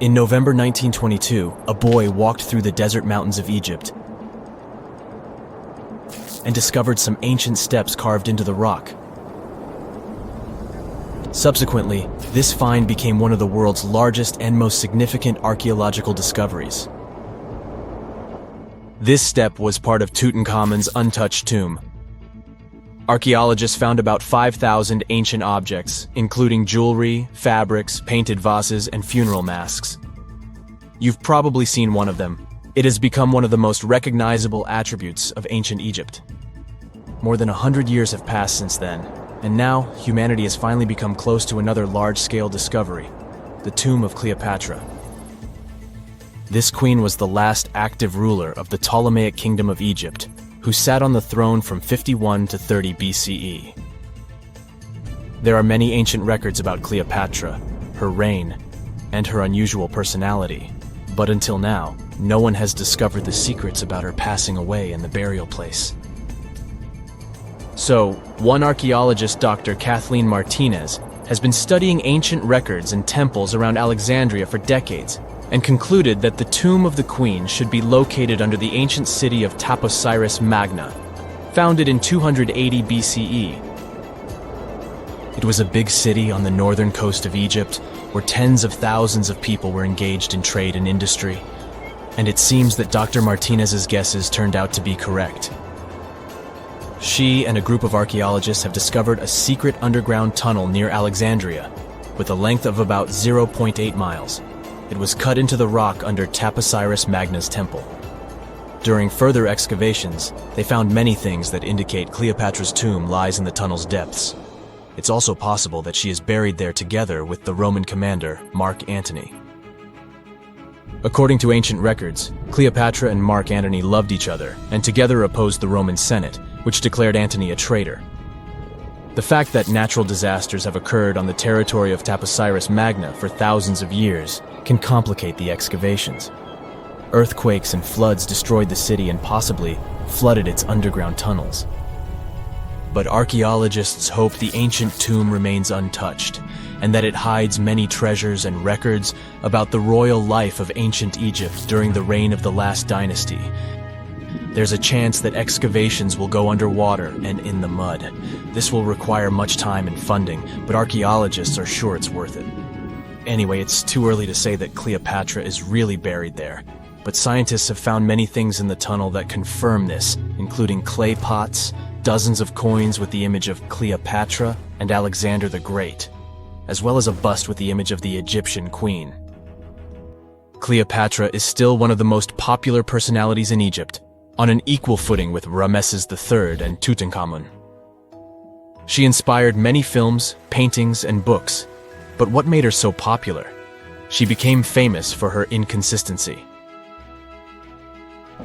In November 1922, a boy walked through the desert mountains of Egypt and discovered some ancient steps carved into the rock. Subsequently, this find became one of the world's largest and most significant archaeological discoveries. This step was part of Tutankhamun's untouched tomb. Archaeologists found about 5,000 ancient objects, including jewelry, fabrics, painted vases, and funeral masks. You've probably seen one of them. It has become one of the most recognizable attributes of ancient Egypt. More than 100 years have passed since then, and now humanity has finally become close to another large-scale discovery, the tomb of Cleopatra. This queen was the last active ruler of the Ptolemaic Kingdom of Egypt, who sat on the throne from 51 to 30 BCE. There are many ancient records about Cleopatra, her reign, and her unusual personality, but until now, no one has discovered the secrets about her passing away in the burial place. So, one archaeologist, Dr. Kathleen Martinez, has been studying ancient records and temples around Alexandria for decades, and concluded that the tomb of the queen should be located under the ancient city of Taposiris Magna, founded in 280 BCE. It was a big city on the northern coast of Egypt, where tens of thousands of people were engaged in trade and industry, and it seems that Dr. Martinez's guesses turned out to be correct. She and a group of archaeologists have discovered a secret underground tunnel near Alexandria, with a length of about 0.8 miles. It was cut into the rock under Taposiris Magna's temple. During further excavations, they found many things that indicate Cleopatra's tomb lies in the tunnel's depths. It's also possible that she is buried there together with the Roman commander, Mark Antony. According to ancient records, Cleopatra and Mark Antony loved each other and together opposed the Roman Senate, which declared Antony a traitor. The fact that natural disasters have occurred on the territory of Taposiris Magna for thousands of years can complicate the excavations. Earthquakes and floods destroyed the city and possibly flooded its underground tunnels. But archaeologists hope the ancient tomb remains untouched, and that it hides many treasures and records about the royal life of ancient Egypt during the reign of the last dynasty. There's a chance that excavations will go underwater and in the mud. This will require much time and funding, but archaeologists are sure it's worth it. Anyway, it's too early to say that Cleopatra is really buried there, but scientists have found many things in the tunnel that confirm this, including clay pots, dozens of coins with the image of Cleopatra and Alexander the Great, as well as a bust with the image of the Egyptian queen. Cleopatra is still one of the most popular personalities in Egypt, on an equal footing with Ramesses III and Tutankhamun. She inspired many films, paintings, and books, but what made her so popular? She became famous for her inconsistency.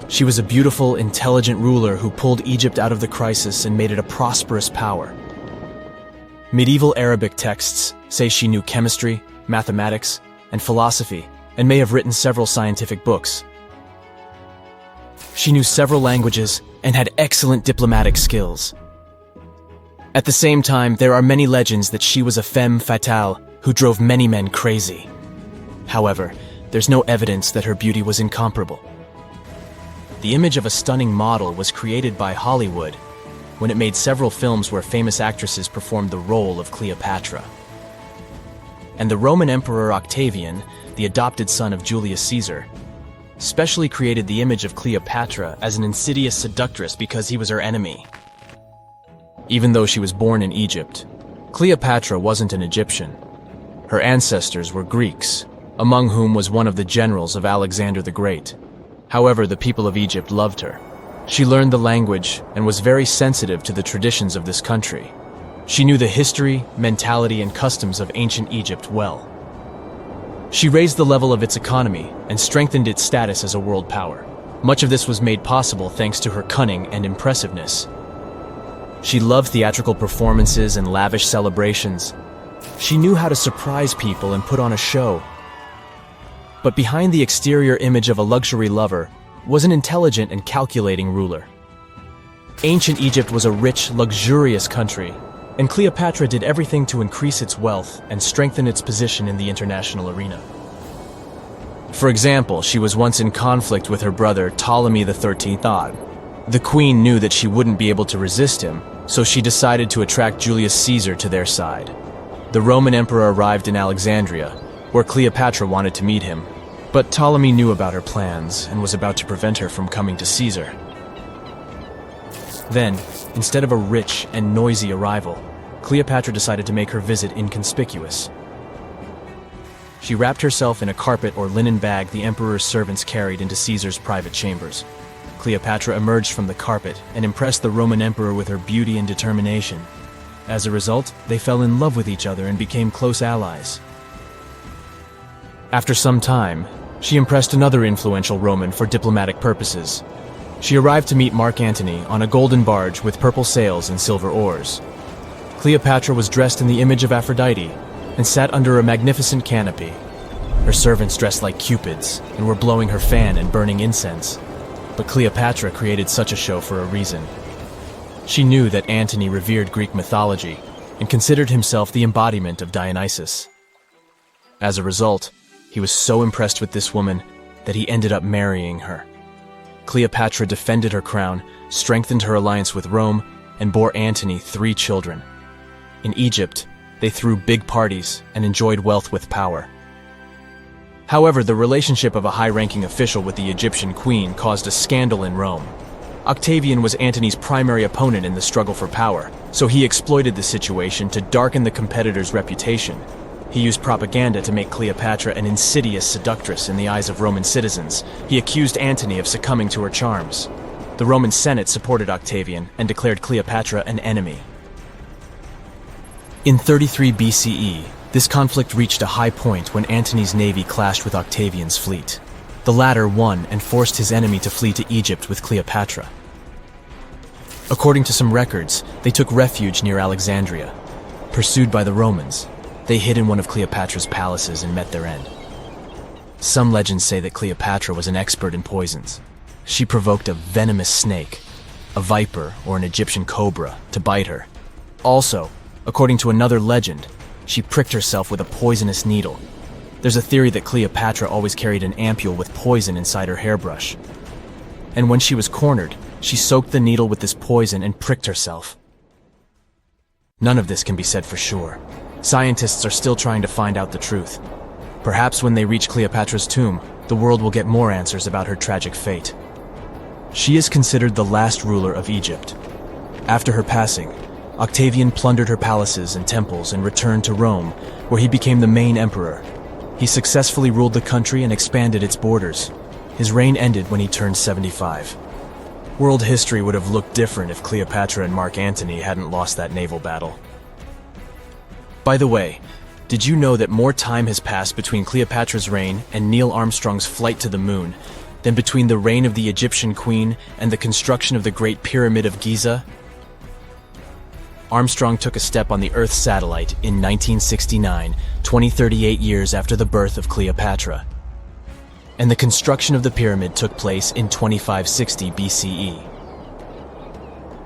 She was a beautiful, intelligent ruler who pulled Egypt out of the crisis and made it a prosperous power. Medieval Arabic texts say she knew chemistry, mathematics, and philosophy, and may have written several scientific books. She knew several languages and had excellent diplomatic skills. At the same time, there are many legends that she was a femme fatale who drove many men crazy. However, there's no evidence that her beauty was incomparable. The image of a stunning model was created by Hollywood when it made several films where famous actresses performed the role of Cleopatra. And the Roman Emperor Octavian, the adopted son of Julius Caesar, specially created the image of Cleopatra as an insidious seductress because he was her enemy. Even though she was born in Egypt, Cleopatra wasn't an Egyptian. Her ancestors were Greeks, among whom was one of the generals of Alexander the Great. However, the people of Egypt loved her. She learned the language and was very sensitive to the traditions of this country. She knew the history, mentality, and customs of ancient Egypt well. She raised the level of its economy and strengthened its status as a world power. Much of this was made possible thanks to her cunning and impressiveness. She loved theatrical performances and lavish celebrations. She knew how to surprise people and put on a show. But behind the exterior image of a luxury lover was an intelligent and calculating ruler. Ancient Egypt was a rich, luxurious country, and Cleopatra did everything to increase its wealth and strengthen its position in the international arena. For example, she was once in conflict with her brother Ptolemy XIII. The queen knew that she wouldn't be able to resist him, so she decided to attract Julius Caesar to their side. The Roman emperor arrived in Alexandria, where Cleopatra wanted to meet him, but Ptolemy knew about her plans and was about to prevent her from coming to Caesar. Then, instead of a rich and noisy arrival, Cleopatra decided to make her visit inconspicuous. She wrapped herself in a carpet or linen bag the emperor's servants carried into Caesar's private chambers. Cleopatra emerged from the carpet and impressed the Roman emperor with her beauty and determination. As a result, they fell in love with each other and became close allies. After some time, she impressed another influential Roman for diplomatic purposes. She arrived to meet Mark Antony on a golden barge with purple sails and silver oars. Cleopatra was dressed in the image of Aphrodite and sat under a magnificent canopy. Her servants dressed like cupids and were blowing her fan and burning incense. But Cleopatra created such a show for a reason. She knew that Antony revered Greek mythology and considered himself the embodiment of Dionysus. As a result, he was so impressed with this woman that he ended up marrying her. Cleopatra defended her crown, strengthened her alliance with Rome, and bore Antony 3 children. In Egypt, they threw big parties and enjoyed wealth with power. However, the relationship of a high-ranking official with the Egyptian queen caused a scandal in Rome. Octavian was Antony's primary opponent in the struggle for power, so he exploited the situation to darken the competitor's reputation. He used propaganda to make Cleopatra an insidious seductress in the eyes of Roman citizens. He accused Antony of succumbing to her charms. The Roman Senate supported Octavian and declared Cleopatra an enemy. In 33 BCE, this conflict reached a high point when Antony's navy clashed with Octavian's fleet. The latter won and forced his enemy to flee to Egypt with Cleopatra. According to some records, they took refuge near Alexandria. Pursued by the Romans, they hid in one of Cleopatra's palaces and met their end. Some legends say that Cleopatra was an expert in poisons. She provoked a venomous snake, a viper or an Egyptian cobra, to bite her. Also, according to another legend, she pricked herself with a poisonous needle. There's a theory that Cleopatra always carried an ampule with poison inside her hairbrush. And when she was cornered, she soaked the needle with this poison and pricked herself. None of this can be said for sure. Scientists are still trying to find out the truth. Perhaps when they reach Cleopatra's tomb, the world will get more answers about her tragic fate. She is considered the last ruler of Egypt. After her passing, Octavian plundered her palaces and temples and returned to Rome, where he became the main emperor. He successfully ruled the country and expanded its borders. His reign ended when he turned 75. World history would have looked different if Cleopatra and Mark Antony hadn't lost that naval battle. By the way, did you know that more time has passed between Cleopatra's reign and Neil Armstrong's flight to the moon than between the reign of the Egyptian queen and the construction of the Great Pyramid of Giza? Armstrong took a step on the Earth satellite in 1969, 38 years after the birth of Cleopatra. And the construction of the pyramid took place in 2560 BCE.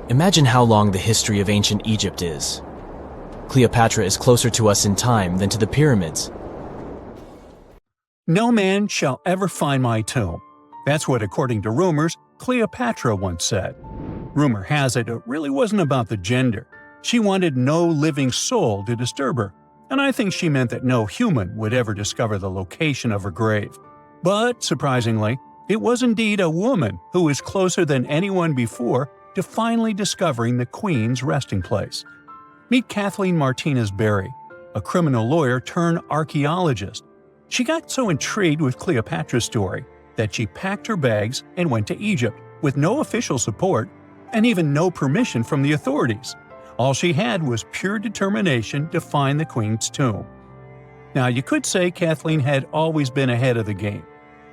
Imagine how long the history of ancient Egypt is. Cleopatra is closer to us in time than to the pyramids. No man shall ever find my tomb. That's what, according to rumors, Cleopatra once said. Rumor has it really wasn't about the gender. She wanted no living soul to disturb her, and I think she meant that no human would ever discover the location of her grave. But, surprisingly, it was indeed a woman who was closer than anyone before to finally discovering the Queen's resting place. Meet Kathleen Martinez Berry, a criminal lawyer turned archaeologist. She got so intrigued with Cleopatra's story that she packed her bags and went to Egypt with no official support and even no permission from the authorities. All she had was pure determination to find the Queen's tomb. Now, you could say Kathleen had always been ahead of the game.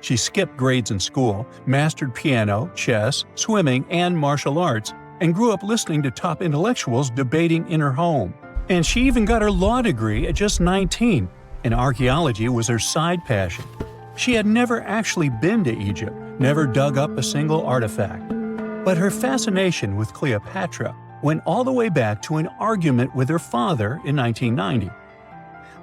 She skipped grades in school, mastered piano, chess, swimming, and martial arts, and grew up listening to top intellectuals debating in her home. And she even got her law degree at just 19, and archaeology was her side passion. She had never actually been to Egypt, never dug up a single artifact. But her fascination with Cleopatra went all the way back to an argument with her father in 1990.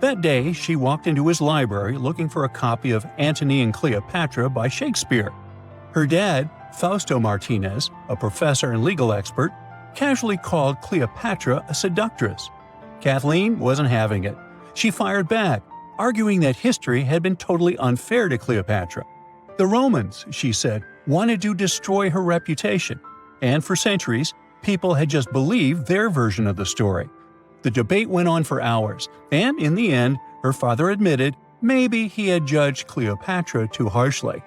That day, she walked into his library looking for a copy of Antony and Cleopatra by Shakespeare. Her dad, Fausto Martinez, a professor and legal expert, casually called Cleopatra a seductress. Kathleen wasn't having it. She fired back, arguing that history had been totally unfair to Cleopatra. The Romans, she said, wanted to destroy her reputation, and for centuries, people had just believed their version of the story. The debate went on for hours, and in the end, her father admitted maybe he had judged Cleopatra too harshly.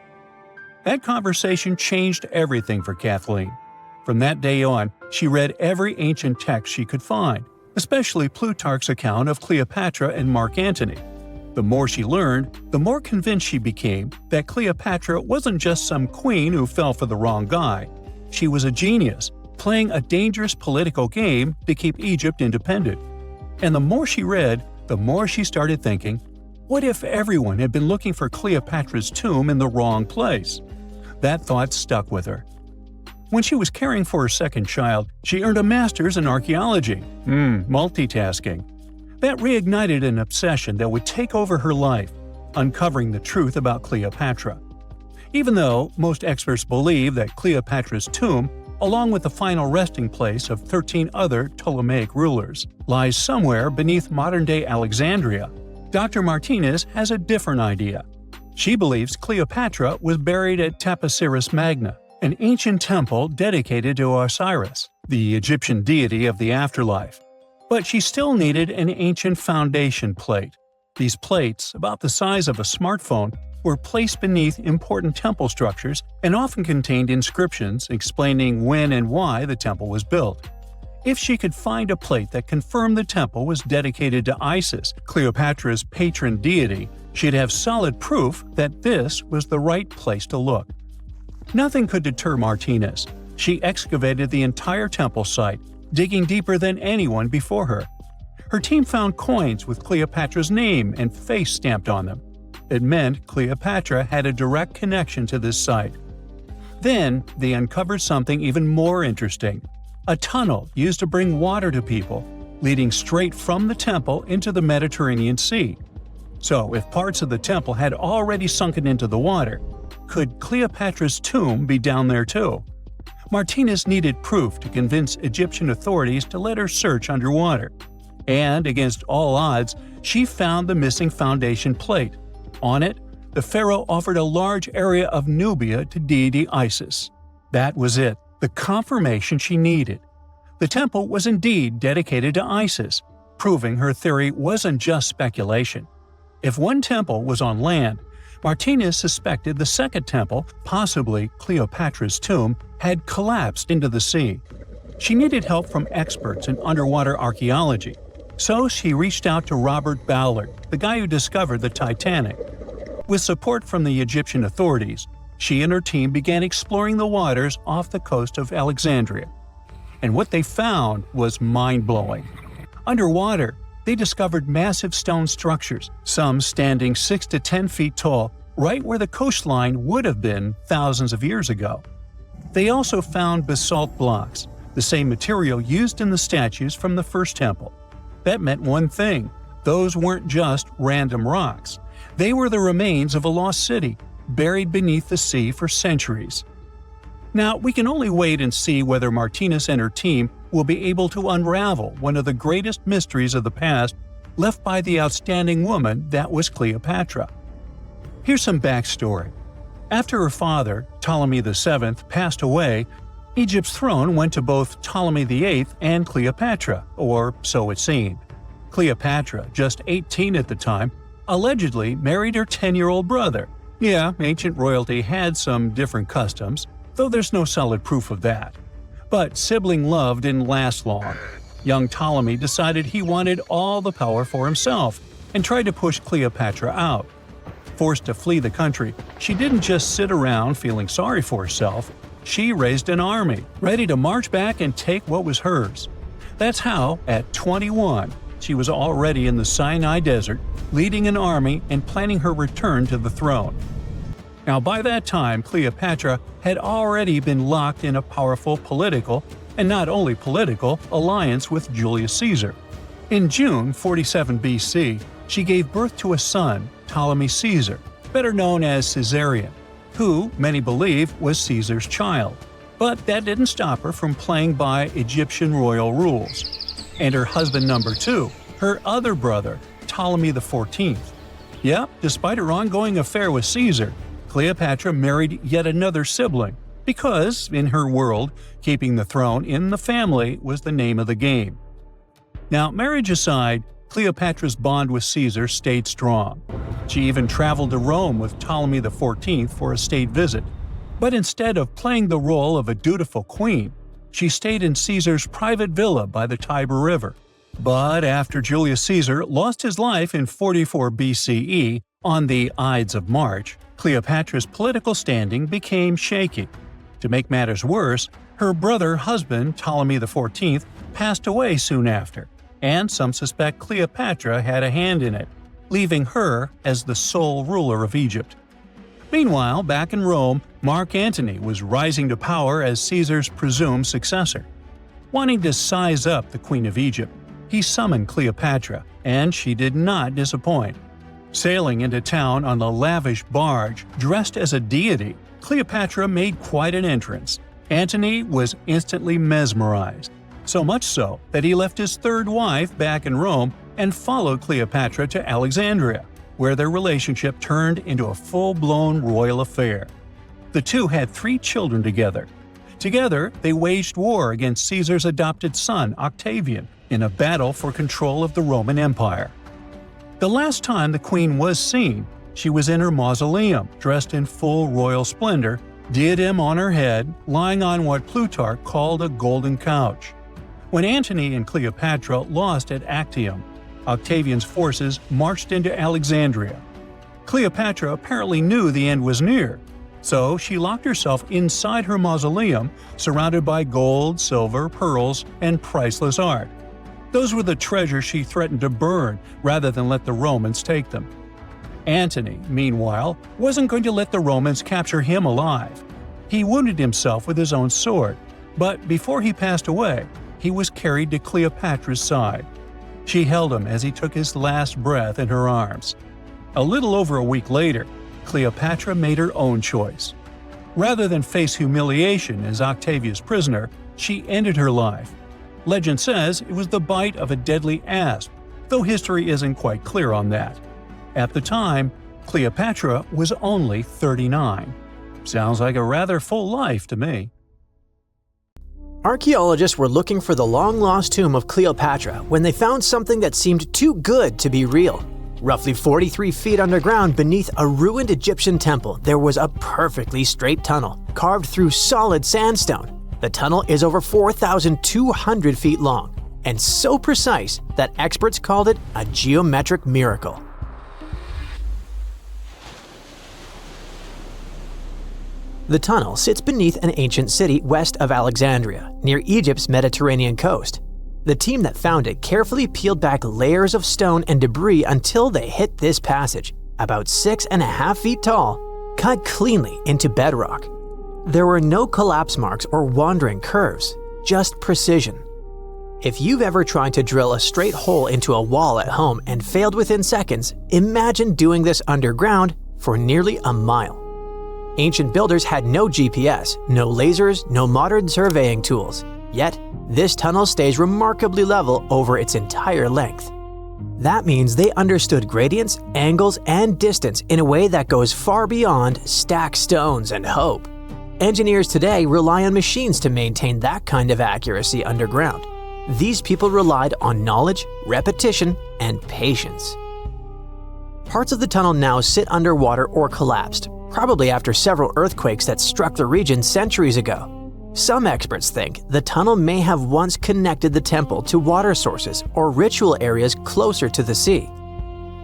That conversation changed everything for Kathleen. From that day on, she read every ancient text she could find, especially Plutarch's account of Cleopatra and Mark Antony. The more she learned, the more convinced she became that Cleopatra wasn't just some queen who fell for the wrong guy. She was a genius, playing a dangerous political game to keep Egypt independent. And the more she read, the more she started thinking, what if everyone had been looking for Cleopatra's tomb in the wrong place? That thought stuck with her. When she was caring for her second child, she earned a master's in archaeology. Multitasking. That reignited an obsession that would take over her life, uncovering the truth about Cleopatra. Even though most experts believe that Cleopatra's tomb, along with the final resting place of 13 other Ptolemaic rulers, lies somewhere beneath modern-day Alexandria, Dr. Martinez has a different idea. She believes Cleopatra was buried at Taposiris Magna, an ancient temple dedicated to Osiris, the Egyptian deity of the afterlife. But she still needed an ancient foundation plate. These plates, about the size of a smartphone, were placed beneath important temple structures and often contained inscriptions explaining when and why the temple was built. If she could find a plate that confirmed the temple was dedicated to Isis, Cleopatra's patron deity, she'd have solid proof that this was the right place to look. Nothing could deter Martinez. She excavated the entire temple site, digging deeper than anyone before her. Her team found coins with Cleopatra's name and face stamped on them. It meant Cleopatra had a direct connection to this site. Then, they uncovered something even more interesting: a tunnel used to bring water to people, leading straight from the temple into the Mediterranean Sea. So, if parts of the temple had already sunken into the water, could Cleopatra's tomb be down there too? Martinez needed proof to convince Egyptian authorities to let her search underwater. And, against all odds, she found the missing foundation plate. On it, the pharaoh offered a large area of Nubia to deity Isis. That was it, the confirmation she needed. The temple was indeed dedicated to Isis, proving her theory wasn't just speculation. If one temple was on land, Martinez suspected the second temple, possibly Cleopatra's tomb, had collapsed into the sea. She needed help from experts in underwater archaeology, so she reached out to Robert Ballard, the guy who discovered the Titanic. With support from the Egyptian authorities, she and her team began exploring the waters off the coast of Alexandria. And what they found was mind-blowing. Underwater, they discovered massive stone structures, some standing 6 to 10 feet tall, right where the coastline would have been thousands of years ago. They also found basalt blocks, the same material used in the statues from the first temple. That meant one thing: those weren't just random rocks. They were the remains of a lost city, buried beneath the sea for centuries. Now, we can only wait and see whether Martinez and her team will be able to unravel one of the greatest mysteries of the past left by the outstanding woman that was Cleopatra. Here's some backstory. After her father, Ptolemy VII, passed away, Egypt's throne went to both Ptolemy VIII and Cleopatra, or so it seemed. Cleopatra, just 18 at the time, allegedly married her 10-year-old brother. Yeah, ancient royalty had some different customs, though there's no solid proof of that. But sibling love didn't last long. Young Ptolemy decided he wanted all the power for himself and tried to push Cleopatra out. Forced to flee the country, she didn't just sit around feeling sorry for herself. She raised an army, ready to march back and take what was hers. That's how, at 21, she was already in the Sinai Desert, leading an army and planning her return to the throne. Now, by that time, Cleopatra had already been locked in a powerful political, and not only political, alliance with Julius Caesar. In June 47 BC, she gave birth to a son, Ptolemy Caesar, better known as Caesarion, who, many believe, was Caesar's child. But that didn't stop her from playing by Egyptian royal rules. And her husband number 2, her other brother, Ptolemy XIV. Yep, despite her ongoing affair with Caesar, Cleopatra married yet another sibling, because, in her world, keeping the throne in the family was the name of the game. Now, marriage aside, Cleopatra's bond with Caesar stayed strong. She even traveled to Rome with Ptolemy XIV for a state visit. But instead of playing the role of a dutiful queen, she stayed in Caesar's private villa by the Tiber River. But after Julius Caesar lost his life in 44 BCE on the Ides of March, Cleopatra's political standing became shaky. To make matters worse, her brother-husband Ptolemy XIV passed away soon after, and some suspect Cleopatra had a hand in it, leaving her as the sole ruler of Egypt. Meanwhile, back in Rome, Mark Antony was rising to power as Caesar's presumed successor. Wanting to size up the Queen of Egypt, he summoned Cleopatra, and she did not disappoint. Sailing into town on a lavish barge dressed as a deity, Cleopatra made quite an entrance. Antony was instantly mesmerized, so much so that he left his third wife back in Rome and followed Cleopatra to Alexandria, where their relationship turned into a full-blown royal affair. The two had 3 children together. Together, they waged war against Caesar's adopted son, Octavian, in a battle for control of the Roman Empire. The last time the queen was seen, she was in her mausoleum, dressed in full royal splendor, diadem on her head, lying on what Plutarch called a golden couch. When Antony and Cleopatra lost at Actium, Octavian's forces marched into Alexandria. Cleopatra apparently knew the end was near, so she locked herself inside her mausoleum, surrounded by gold, silver, pearls, and priceless art. Those were the treasures she threatened to burn rather than let the Romans take them. Antony, meanwhile, wasn't going to let the Romans capture him alive. He wounded himself with his own sword, but before he passed away, he was carried to Cleopatra's side. She held him as he took his last breath in her arms. A little over a week later, Cleopatra made her own choice. Rather than face humiliation as Octavia's prisoner, she ended her life. Legend says it was the bite of a deadly asp, though history isn't quite clear on that. At the time, Cleopatra was only 39. Sounds like a rather full life to me. Archaeologists were looking for the long-lost tomb of Cleopatra when they found something that seemed too good to be real. Roughly 43 feet underground beneath a ruined Egyptian temple, there was a perfectly straight tunnel, carved through solid sandstone. The tunnel is over 4,200 feet long, and so precise that experts called it a geometric miracle. The tunnel sits beneath an ancient city west of Alexandria, near Egypt's Mediterranean coast. The team that found it carefully peeled back layers of stone and debris until they hit this passage, about 6.5 feet tall, cut cleanly into bedrock. There were no collapse marks or wandering curves, just precision. If you've ever tried to drill a straight hole into a wall at home and failed within seconds, imagine doing this underground for nearly a mile. Ancient builders had no GPS, no lasers, no modern surveying tools. Yet, this tunnel stays remarkably level over its entire length. That means they understood gradients, angles, and distance in a way that goes far beyond stack stones and hope. Engineers today rely on machines to maintain that kind of accuracy underground. These people relied on knowledge, repetition, and patience. Parts of the tunnel now sit underwater or collapsed, probably after several earthquakes that struck the region centuries ago. Some experts think the tunnel may have once connected the temple to water sources or ritual areas closer to the sea.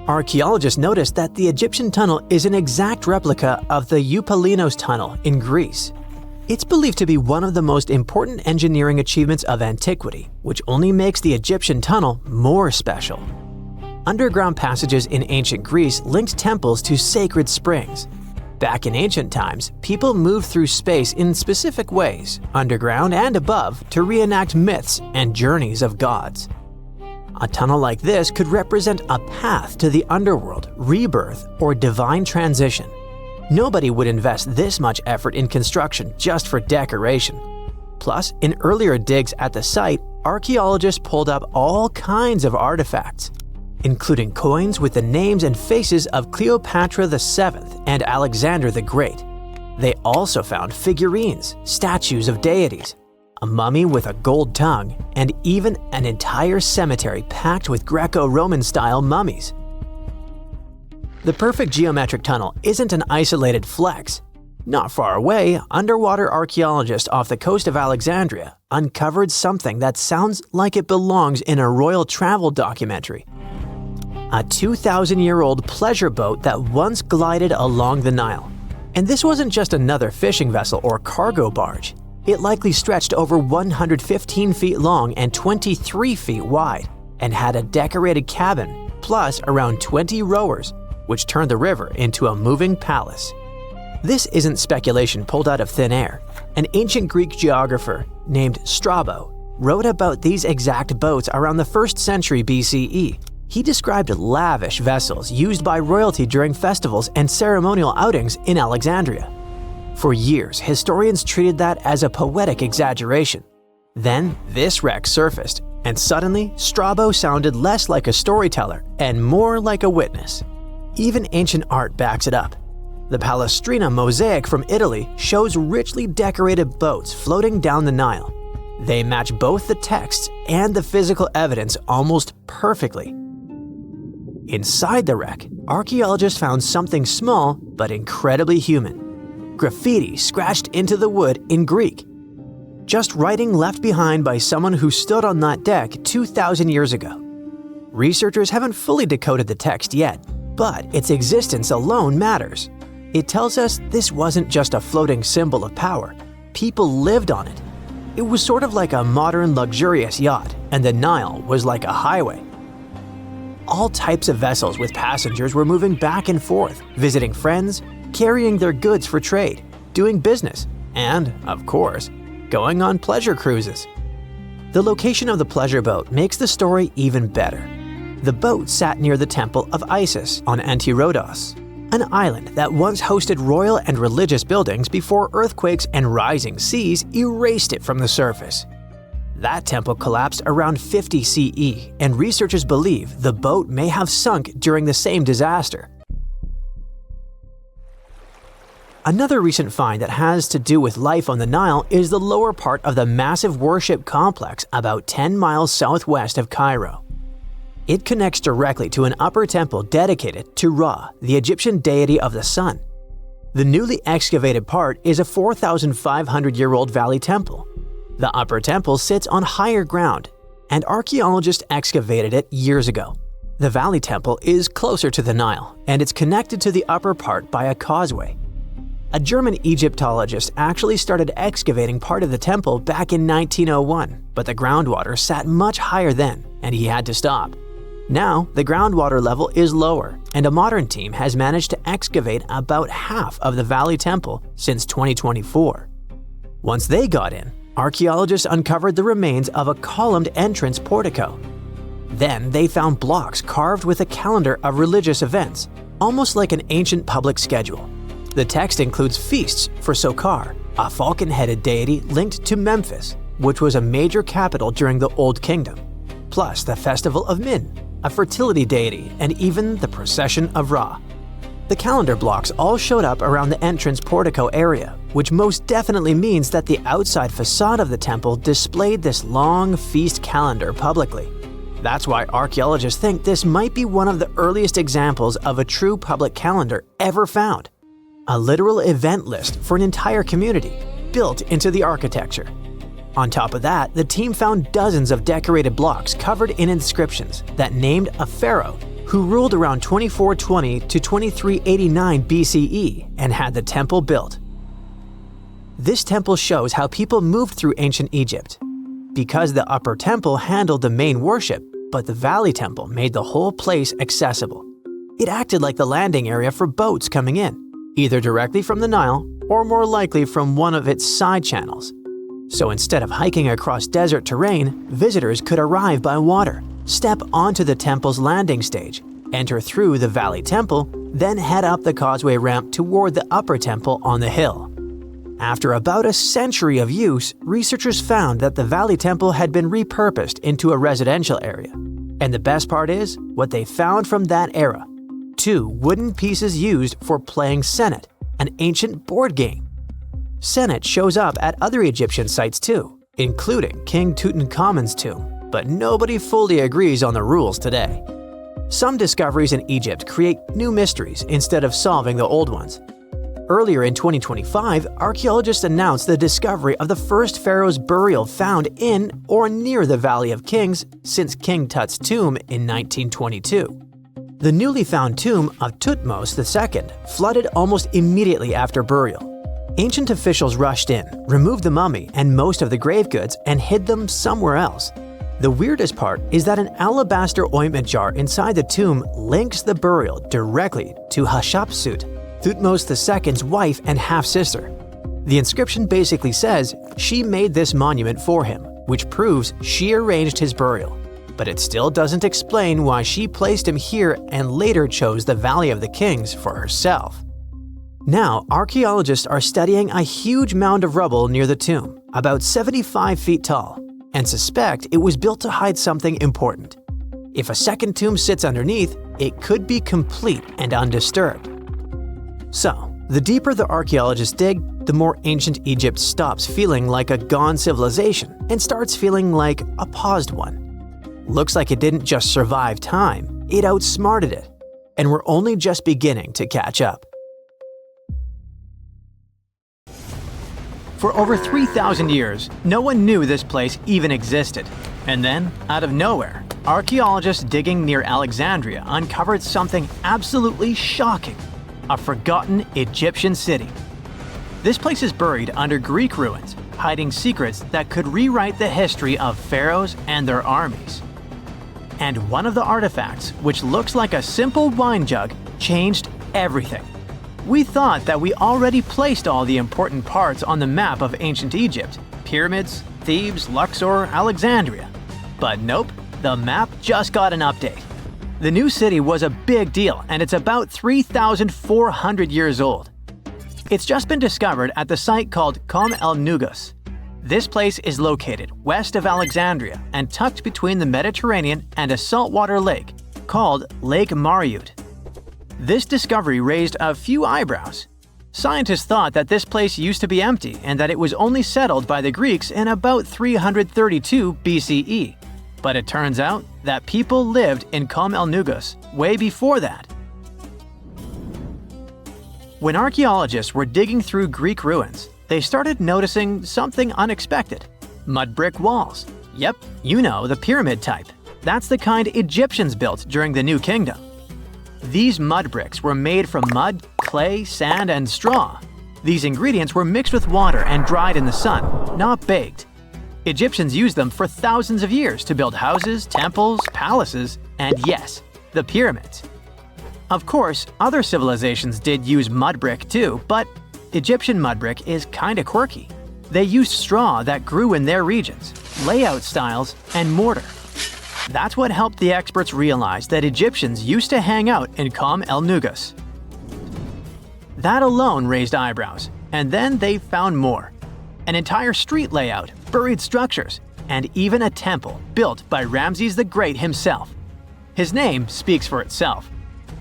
Archaeologists noticed that the Egyptian tunnel is an exact replica of the Eupalinos tunnel in Greece. It's believed to be one of the most important engineering achievements of antiquity, which only makes the Egyptian tunnel more special. Underground passages in ancient Greece linked temples to sacred springs. Back in ancient times, people moved through space in specific ways, underground and above, to reenact myths and journeys of gods. A tunnel like this could represent a path to the underworld, rebirth, or divine transition. Nobody would invest this much effort in construction just for decoration. Plus, in earlier digs at the site, archaeologists pulled up all kinds of artifacts, including coins with the names and faces of Cleopatra VII and Alexander the Great. They also found figurines, statues of deities, a mummy with a gold tongue, and even an entire cemetery packed with Greco-Roman style mummies. The perfect geometric tunnel isn't an isolated flex. Not far away, underwater archaeologists off the coast of Alexandria uncovered something that sounds like it belongs in a royal travel documentary. A 2,000-year-old pleasure boat that once glided along the Nile. And this wasn't just another fishing vessel or cargo barge. It likely stretched over 115 feet long and 23 feet wide, and had a decorated cabin, plus around 20 rowers, which turned the river into a moving palace. This isn't speculation pulled out of thin air. An ancient Greek geographer named Strabo wrote about these exact boats around the 1st century BCE. He described lavish vessels used by royalty during festivals and ceremonial outings in Alexandria. For years, historians treated that as a poetic exaggeration. Then, this wreck surfaced, and suddenly, Strabo sounded less like a storyteller and more like a witness. Even ancient art backs it up. The Palestrina mosaic from Italy shows richly decorated boats floating down the Nile. They match both the texts and the physical evidence almost perfectly. Inside the wreck, archaeologists found something small but incredibly human. Graffiti scratched into the wood in Greek. Just writing left behind by someone who stood on that deck 2,000 years ago. Researchers haven't fully decoded the text yet, but its existence alone matters. It tells us this wasn't just a floating symbol of power. People lived on it. It was sort of like a modern luxurious yacht, and the Nile was like a highway. All types of vessels with passengers were moving back and forth, visiting friends, carrying their goods for trade, doing business, and, of course, going on pleasure cruises. The location of the pleasure boat makes the story even better. The boat sat near the temple of Isis on Antirodos, an island that once hosted royal and religious buildings before earthquakes and rising seas erased it from the surface. That temple collapsed around 50 CE, and researchers believe the boat may have sunk during the same disaster. Another recent find that has to do with life on the Nile is the lower part of the massive worship complex about 10 miles southwest of Cairo. It connects directly to an upper temple dedicated to Ra, the Egyptian deity of the sun. The newly excavated part is a 4,500-year-old valley temple. The upper temple sits on higher ground, and archaeologists excavated it years ago. The valley temple is closer to the Nile, and it's connected to the upper part by a causeway. A German Egyptologist actually started excavating part of the temple back in 1901, but the groundwater sat much higher then, and he had to stop. Now, the groundwater level is lower, and a modern team has managed to excavate about half of the Valley Temple since 2024. Once they got in, archaeologists uncovered the remains of a columned entrance portico. Then they found blocks carved with a calendar of religious events, almost like an ancient public schedule. The text includes feasts for Sokar, a falcon-headed deity linked to Memphis, which was a major capital during the Old Kingdom, plus the festival of Min, a fertility deity, and even the procession of Ra. The calendar blocks all showed up around the entrance portico area, which most definitely means that the outside facade of the temple displayed this long feast calendar publicly. That's why archaeologists think this might be one of the earliest examples of a true public calendar ever found. A literal event list for an entire community, built into the architecture. On top of that, the team found dozens of decorated blocks covered in inscriptions that named a pharaoh who ruled around 2420 to 2389 BCE and had the temple built. This temple shows how people moved through ancient Egypt. Because the upper temple handled the main worship, but the valley temple made the whole place accessible. It acted like the landing area for boats coming in, either directly from the Nile or more likely from one of its side channels. So instead of hiking across desert terrain, visitors could arrive by water, Step onto the temple's landing stage, enter through the Valley Temple, then head up the causeway ramp toward the upper temple on the hill. After about a century of use, researchers found that the Valley Temple had been repurposed into a residential area. And the best part is, what they found from that era: 2 wooden pieces used for playing Senet, an ancient board game. Senet shows up at other Egyptian sites too, including King Tutankhamun's tomb, but nobody fully agrees on the rules today. Some discoveries in Egypt create new mysteries instead of solving the old ones. Earlier in 2025, archaeologists announced the discovery of the first pharaoh's burial found in or near the Valley of Kings since King Tut's tomb in 1922. The newly found tomb of Thutmose II flooded almost immediately after burial. Ancient officials rushed in, removed the mummy and most of the grave goods, and hid them somewhere else. The weirdest part is that an alabaster ointment jar inside the tomb links the burial directly to Hatshepsut, Thutmose II's wife and half-sister. The inscription basically says she made this monument for him, which proves she arranged his burial. But it still doesn't explain why she placed him here and later chose the Valley of the Kings for herself. Now, archaeologists are studying a huge mound of rubble near the tomb, about 75 feet tall, and suspect it was built to hide something important. If a second tomb sits underneath, it could be complete and undisturbed. So, the deeper the archaeologists dig, the more ancient Egypt stops feeling like a gone civilization and starts feeling like a paused one. Looks like it didn't just survive time, it outsmarted it. And we're only just beginning to catch up. For over 3,000 years, no one knew this place even existed. And then, out of nowhere, archaeologists digging near Alexandria uncovered something absolutely shocking: a forgotten Egyptian city. This place is buried under Greek ruins, hiding secrets that could rewrite the history of pharaohs and their armies. And one of the artifacts, which looks like a simple wine jug, changed everything. We thought that we already placed all the important parts on the map of ancient Egypt: pyramids, Thebes, Luxor, Alexandria. But nope, the map just got an update. The new city was a big deal, and it's about 3,400 years old. It's just been discovered at the site called Kom el Nugus. This place is located west of Alexandria and tucked between the Mediterranean and a saltwater lake called Lake Mariut. This discovery raised a few eyebrows. Scientists thought that this place used to be empty and that it was only settled by the Greeks in about 332 BCE. But it turns out that people lived in Kom el Nugus way before that. When archaeologists were digging through Greek ruins, they started noticing something unexpected: mud brick walls. Yep, you know, the pyramid type. That's the kind Egyptians built during the New Kingdom. These mud bricks were made from mud, clay, sand, and straw. These ingredients were mixed with water and dried in the sun, not baked. Egyptians used them for thousands of years to build houses, temples, palaces, and yes, the pyramids. Of course, other civilizations did use mud brick too, but Egyptian mud brick is kinda quirky. They used straw that grew in their regions, layout styles, and mortar. That's what helped the experts realize that Egyptians used to hang out in Kom el Nugus. That alone raised eyebrows, and then they found more. An entire street layout, buried structures, and even a temple built by Ramses the Great himself. His name speaks for itself.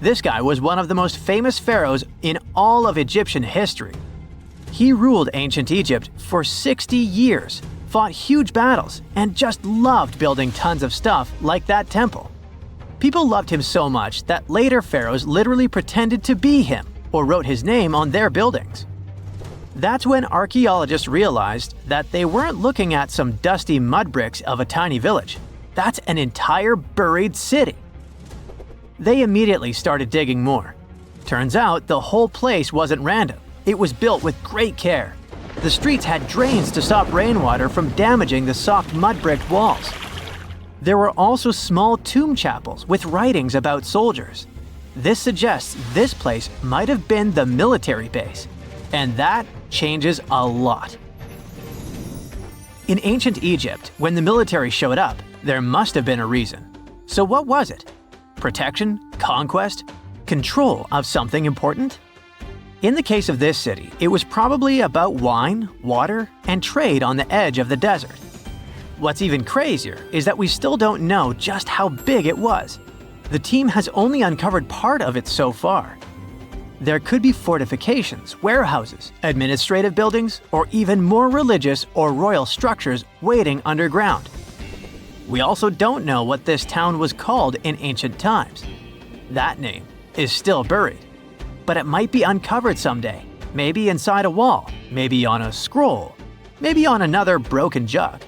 This guy was one of the most famous pharaohs in all of Egyptian history. He ruled ancient Egypt for 60 years, fought huge battles, and just loved building tons of stuff like that temple. People loved him so much that later pharaohs literally pretended to be him or wrote his name on their buildings. That's when archaeologists realized that they weren't looking at some dusty mud bricks of a tiny village. That's an entire buried city. They immediately started digging more. Turns out the whole place wasn't random. It was built with great care. The streets had drains to stop rainwater from damaging the soft mud-bricked walls. There were also small tomb chapels with writings about soldiers. This suggests this place might have been the military base, and that changes a lot. In ancient Egypt, when the military showed up, there must have been a reason. So what was it? Protection? Conquest? Control of something important? In the case of this city, it was probably about wine, water, and trade on the edge of the desert. What's even crazier is that we still don't know just how big it was. The team has only uncovered part of it so far. There could be fortifications, warehouses, administrative buildings, or even more religious or royal structures waiting underground. We also don't know what this town was called in ancient times. That name is still buried. But it might be uncovered someday, maybe inside a wall, maybe on a scroll, maybe on another broken jug.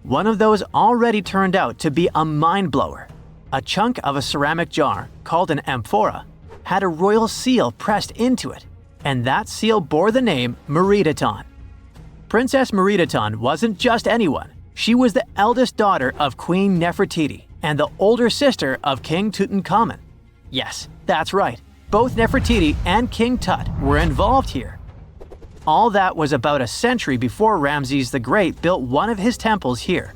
One of those already turned out to be a mind-blower. A chunk of a ceramic jar, called an amphora, had a royal seal pressed into it, and that seal bore the name Meritaton. Princess Meritaton wasn't just anyone. She was the eldest daughter of Queen Nefertiti and the older sister of King Tutankhamun. Yes, that's right. Both Nefertiti and King Tut were involved here. All that was about a century before Ramses the Great built one of his temples here.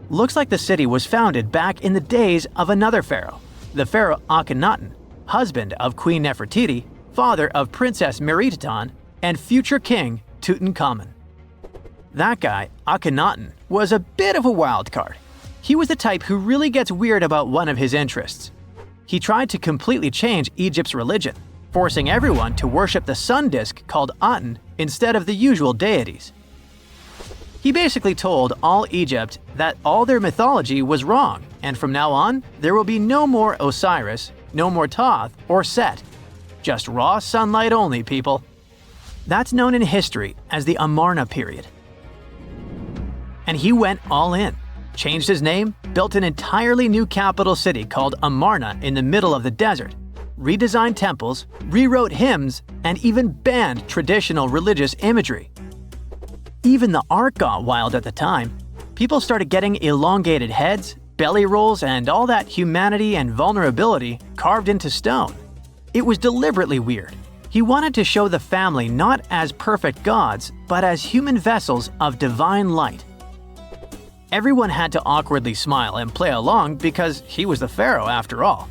Looks like the city was founded back in the days of another pharaoh, the pharaoh Akhenaten, husband of Queen Nefertiti, father of Princess Meritaton, and future king Tutankhamun. That guy, Akhenaten, was a bit of a wild card. He was the type who really gets weird about one of his interests. He tried to completely change Egypt's religion, forcing everyone to worship the sun disk called Aten instead of the usual deities. He basically told all Egypt that all their mythology was wrong, and from now on, there will be no more Osiris, no more Thoth or Set. Just raw sunlight only, people. That's known in history as the Amarna period. And he went all in, changed his name, built an entirely new capital city called Amarna in the middle of the desert, redesigned temples, rewrote hymns, and even banned traditional religious imagery. Even the art got wild at the time. People started getting elongated heads, belly rolls, and all that humanity and vulnerability carved into stone. It was deliberately weird. He wanted to show the family not as perfect gods, but as human vessels of divine light. Everyone had to awkwardly smile and play along because he was the pharaoh after all.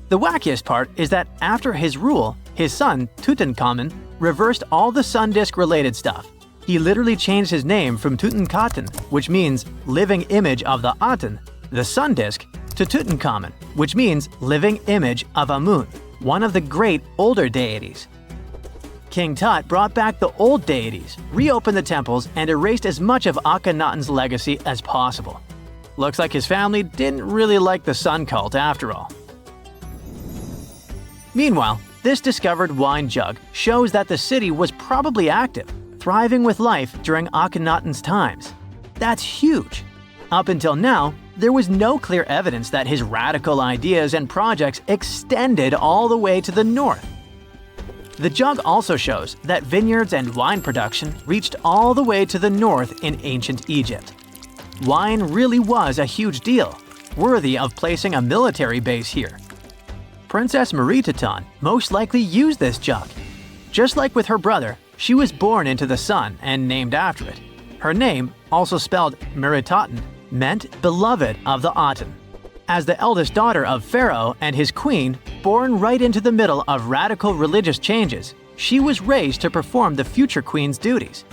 The wackiest part is that after his rule, his son, Tutankhamun, reversed all the sun disk-related stuff. He literally changed his name from Tutankhaten, which means living image of the Aten, the sun disk, to Tutankhamun, which means living image of Amun, one of the great older deities. King Tut brought back the old deities, reopened the temples, and erased as much of Akhenaten's legacy as possible. Looks like his family didn't really like the sun cult after all. Meanwhile, this discovered wine jug shows that the city was probably active, thriving with life during Akhenaten's times. That's huge. Up until now, there was no clear evidence that his radical ideas and projects extended all the way to the north. The jug also shows that vineyards and wine production reached all the way to the north in ancient Egypt. Wine really was a huge deal, worthy of placing a military base here. Princess Meritaton most likely used this jug. Just like with her brother, she was born into the sun and named after it. Her name, also spelled Meritaten, meant beloved of the Aten. As the eldest daughter of Pharaoh and his queen, born right into the middle of radical religious changes, she was raised to perform the future queen's duties.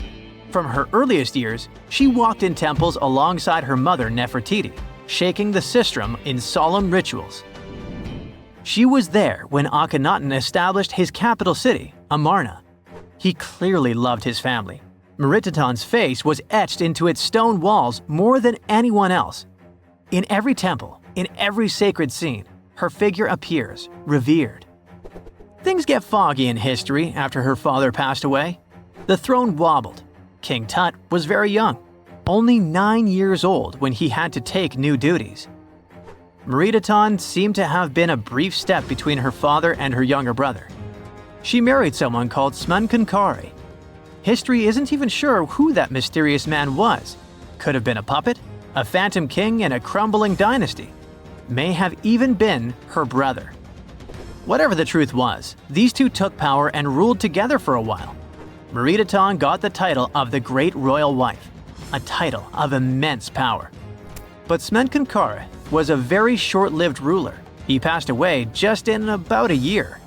From her earliest years, she walked in temples alongside her mother Nefertiti, shaking the sistrum in solemn rituals. She was there when Akhenaten established his capital city, Amarna. He clearly loved his family. Meritaton's face was etched into its stone walls more than anyone else. In every temple, in every sacred scene, her figure appears, revered. Things get foggy in history after her father passed away. The throne wobbled. King Tut was very young, only 9 years old when he had to take new duties. Meritaton seemed to have been a brief step between her father and her younger brother. She married someone called Smenkhkare. History isn't even sure who that mysterious man was. Could have been a puppet, a phantom king in a crumbling dynasty. May have even been her brother. Whatever the truth was, these two took power and ruled together for a while. Meritaton got the title of the Great Royal Wife, a title of immense power. But Smenkhkare was a very short-lived ruler. He passed away just in about a year.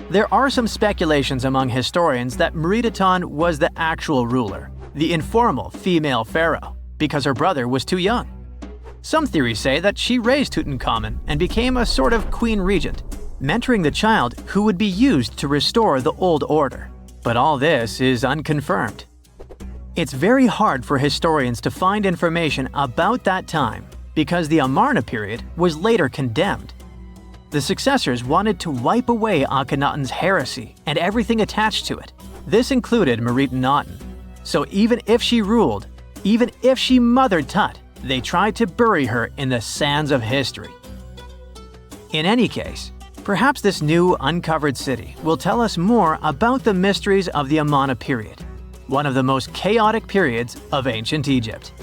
There are some speculations among historians that Merenidton was the actual ruler, the informal female pharaoh, because her brother was too young. Some theories say that she raised Tutankhamun and became a sort of queen regent, mentoring the child who would be used to restore the old order. But all this is unconfirmed. It's very hard for historians to find information about that time because the Amarna period was later condemned. The successors wanted to wipe away Akhenaten's heresy and everything attached to it. This included Merenidton. So even if she ruled, even if she mothered Tut, they tried to bury her in the sands of history. In any case, perhaps this new uncovered city will tell us more about the mysteries of the Amarna period, one of the most chaotic periods of ancient Egypt.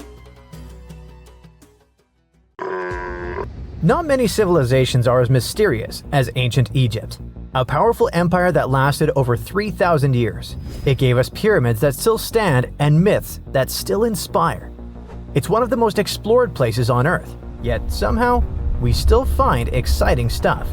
Not many civilizations are as mysterious as ancient Egypt. A powerful empire that lasted over 3,000 years. It gave us pyramids that still stand and myths that still inspire. It's one of the most explored places on Earth, yet somehow we still find exciting stuff.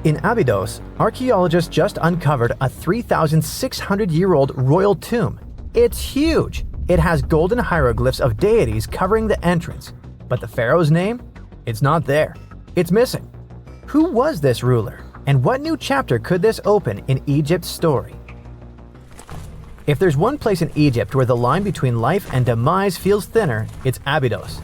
In Abydos, archaeologists just uncovered a 3,600-year-old royal tomb. It's huge! It has golden hieroglyphs of deities covering the entrance, but the pharaoh's name? It's not there. It's missing. Who was this ruler, and what new chapter could this open in Egypt's story? If there's one place in Egypt where the line between life and demise feels thinner, it's Abydos.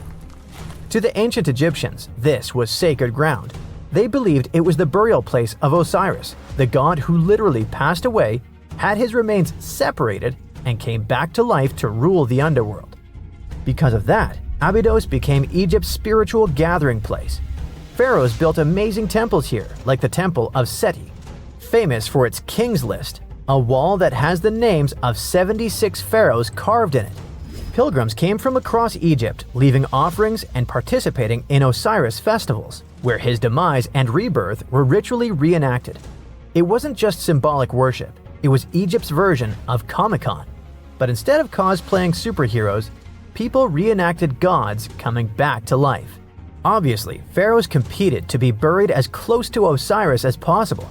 To the ancient Egyptians, this was sacred ground. They believed it was the burial place of Osiris, the god who literally passed away, had his remains separated, and came back to life to rule the underworld. Because of that, Abydos became Egypt's spiritual gathering place. Pharaohs built amazing temples here, like the Temple of Seti, famous for its King's List, a wall that has the names of 76 pharaohs carved in it. Pilgrims came from across Egypt, leaving offerings and participating in Osiris festivals, where his demise and rebirth were ritually reenacted. It wasn't just symbolic worship, it was Egypt's version of Comic-Con. But instead of cosplaying superheroes, people reenacted gods coming back to life. Obviously, pharaohs competed to be buried as close to Osiris as possible.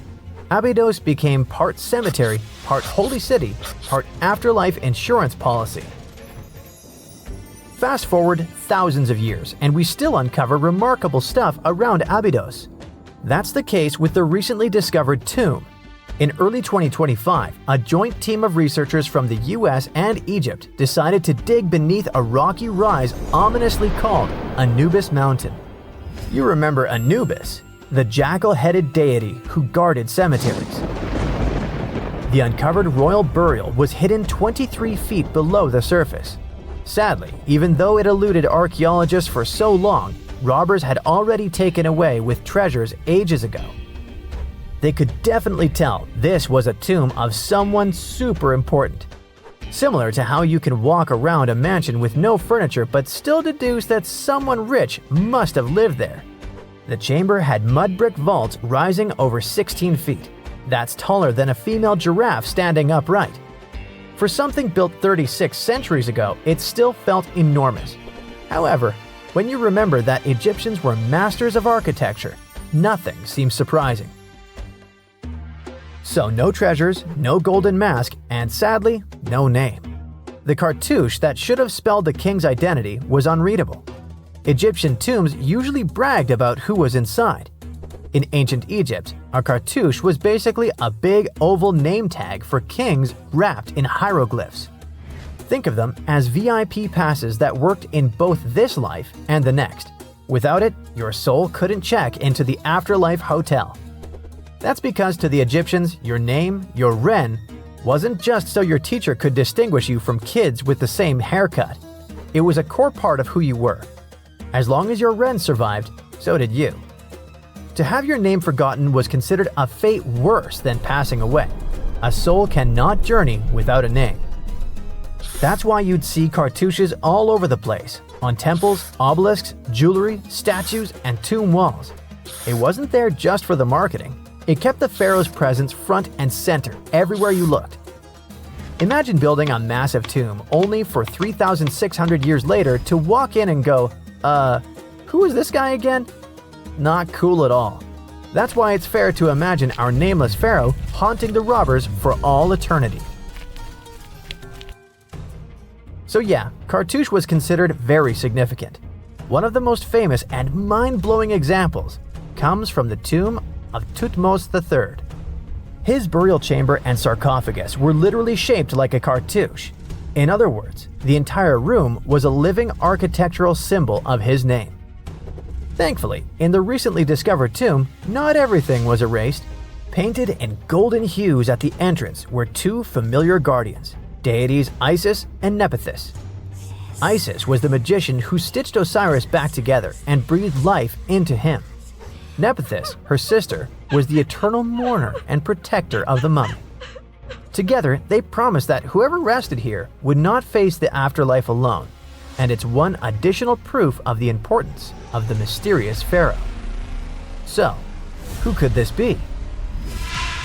Abydos became part cemetery, part holy city, part afterlife insurance policy. Fast forward thousands of years, and we still uncover remarkable stuff around Abydos. That's the case with the recently discovered tomb. In early 2025, a joint team of researchers from the US and Egypt decided to dig beneath a rocky rise ominously called Anubis Mountain. You remember Anubis, the jackal-headed deity who guarded cemeteries. The uncovered royal burial was hidden 23 feet below the surface. Sadly, even though it eluded archaeologists for so long, robbers had already taken away with treasures ages ago. They could definitely tell this was a tomb of someone super important. Similar to how you can walk around a mansion with no furniture but still deduce that someone rich must have lived there. The chamber had mud brick vaults rising over 16 feet. That's taller than a female giraffe standing upright. For something built 36 centuries ago, it still felt enormous. However, when you remember that Egyptians were masters of architecture, nothing seems surprising. So no treasures, no golden mask, and sadly, no name. The cartouche that should have spelled the king's identity was unreadable. Egyptian tombs usually bragged about who was inside. In ancient Egypt, a cartouche was basically a big oval name tag for kings wrapped in hieroglyphs. Think of them as VIP passes that worked in both this life and the next. Without it, your soul couldn't check into the afterlife hotel. That's because to the Egyptians, your name, your Ren, wasn't just so your teacher could distinguish you from kids with the same haircut. It was a core part of who you were. As long as your Ren survived, so did you. To have your name forgotten was considered a fate worse than passing away. A soul cannot journey without a name. That's why you'd see cartouches all over the place, on temples, obelisks, jewelry, statues, and tomb walls. It wasn't there just for the marketing. It kept the pharaoh's presence front and center everywhere you looked. Imagine building a massive tomb only for 3,600 years later to walk in and go, who is this guy again? Not cool at all. That's why it's fair to imagine our nameless pharaoh haunting the robbers for all eternity. So yeah, Cartouche was considered very significant. One of the most famous and mind-blowing examples comes from the tomb of Thutmose III. His burial chamber and sarcophagus were literally shaped like a cartouche. In other words, the entire room was a living architectural symbol of his name. Thankfully, in the recently discovered tomb, not everything was erased. Painted in golden hues at the entrance were two familiar guardians, deities Isis and Nephthys. Isis was the magician who stitched Osiris back together and breathed life into him. Nephthys, her sister, was the eternal mourner and protector of the mummy. Together, they promised that whoever rested here would not face the afterlife alone, and it's one additional proof of the importance of the mysterious pharaoh. So, who could this be?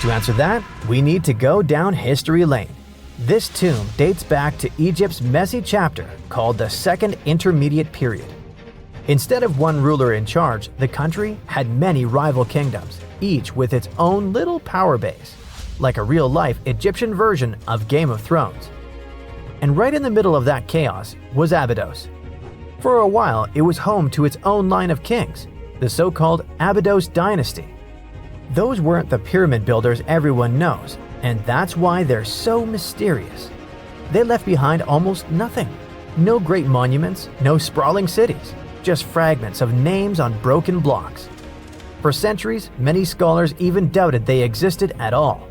To answer that, we need to go down history lane. This tomb dates back to Egypt's messy chapter called the Second Intermediate Period. Instead of one ruler in charge, the country had many rival kingdoms, each with its own little power base, like a real-life Egyptian version of Game of Thrones. And right in the middle of that chaos was Abydos. For a while, it was home to its own line of kings, the so-called Abydos dynasty. Those weren't the pyramid builders everyone knows, and that's why they're so mysterious. They left behind almost nothing. No great monuments, no sprawling cities, just fragments of names on broken blocks. For centuries, many scholars even doubted they existed at all.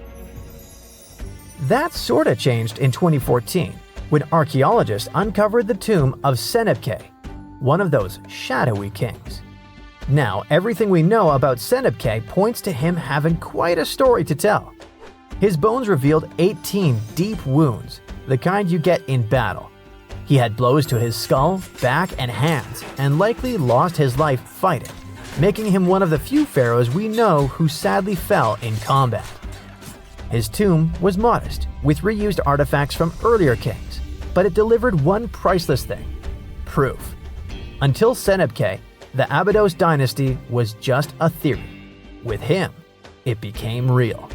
That sorta changed in 2014, when archaeologists uncovered the tomb of Senebkay, one of those shadowy kings. Now, everything we know about Senebkay points to him having quite a story to tell. His bones revealed 18 deep wounds, the kind you get in battle. He had blows to his skull, back, and hands, and likely lost his life fighting, making him one of the few pharaohs we know who sadly fell in combat. His tomb was modest, with reused artifacts from earlier kings, but it delivered one priceless thing: proof. Until Senebkay, the Abydos dynasty was just a theory. With him, it became real.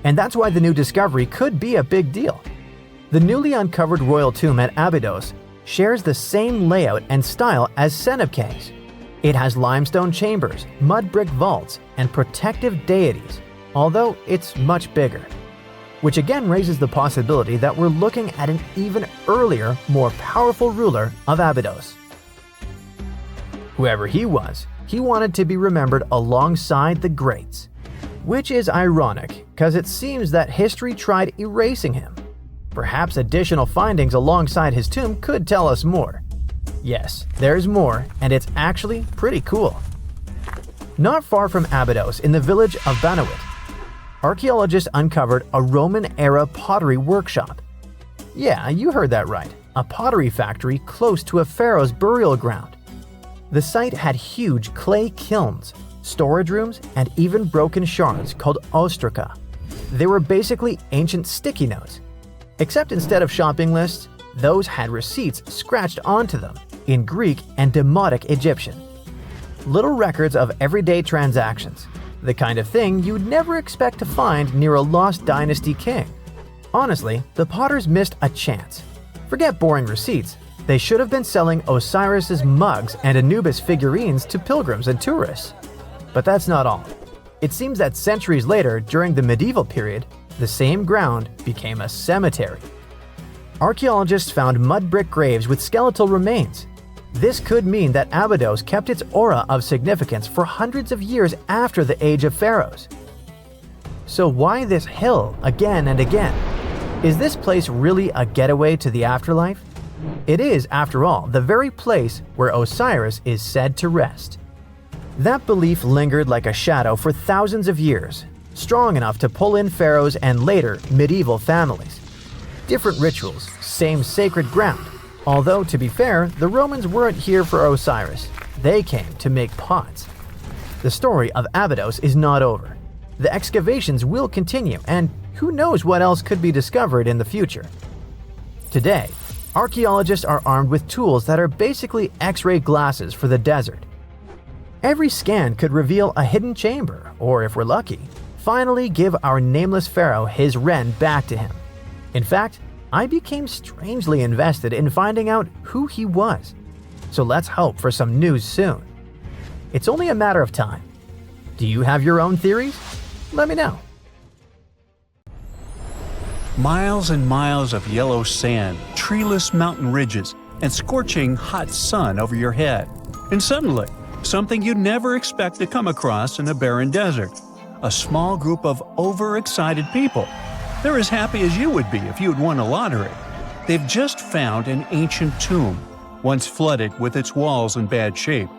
And that's why the new discovery could be a big deal. The newly uncovered royal tomb at Abydos shares the same layout and style as Senebkay's. It has limestone chambers, mud brick vaults, and protective deities, although it's much bigger. Which again raises the possibility that we're looking at an even earlier, more powerful ruler of Abydos. Whoever he was, he wanted to be remembered alongside the greats. Which is ironic, because it seems that history tried erasing him. Perhaps additional findings alongside his tomb could tell us more. Yes, there's more, and it's actually pretty cool. Not far from Abydos, in the village of Banawit, archaeologists uncovered a Roman-era pottery workshop. Yeah, you heard that right, a pottery factory close to a pharaoh's burial ground. The site had huge clay kilns, storage rooms, and even broken shards called ostraca. They were basically ancient sticky notes. Except instead of shopping lists, those had receipts scratched onto them in Greek and Demotic Egyptian. Little records of everyday transactions, the kind of thing you'd never expect to find near a lost dynasty king. Honestly, the potters missed a chance. Forget boring receipts, they should have been selling Osiris's mugs and Anubis figurines to pilgrims and tourists. But that's not all. It seems that centuries later, during the medieval period, the same ground became a cemetery. Archaeologists found mud brick graves with skeletal remains. This could mean that Abydos kept its aura of significance for hundreds of years after the age of pharaohs. So why this hill again and again? Is this place really a getaway to the afterlife? It is, after all, the very place where Osiris is said to rest. That belief lingered like a shadow for thousands of years, strong enough to pull in pharaohs and later medieval families. Different rituals, same sacred ground. Although, to be fair, the Romans weren't here for Osiris. They came to make pots. The story of Abydos is not over. The excavations will continue, and who knows what else could be discovered in the future. Today, archaeologists are armed with tools that are basically X-ray glasses for the desert. Every scan could reveal a hidden chamber, or if we're lucky, finally give our nameless pharaoh his wren back to him. In fact, I became strangely invested in finding out who he was. So let's hope for some news soon. It's only a matter of time. Do you have your own theories? Let me know. Miles and miles of yellow sand, treeless mountain ridges, and scorching hot sun over your head. And suddenly, something you'd never expect to come across in a barren desert. A small group of overexcited people. They're as happy as you would be if you'd won a lottery. They've just found an ancient tomb, once flooded with its walls in bad shape.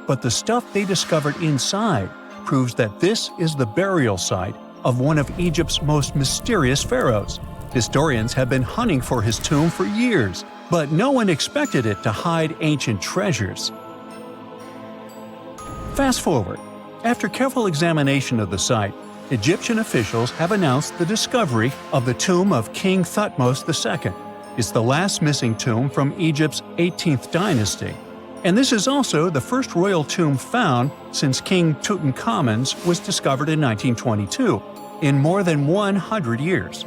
But the stuff they discovered inside proves that this is the burial site of one of Egypt's most mysterious pharaohs. Historians have been hunting for his tomb for years, but no one expected it to hide ancient treasures. Fast forward. After careful examination of the site, Egyptian officials have announced the discovery of the tomb of King Thutmose II. It's the last missing tomb from Egypt's 18th dynasty. And this is also the first royal tomb found since King Tutankhamun's was discovered in 1922, in more than 100 years.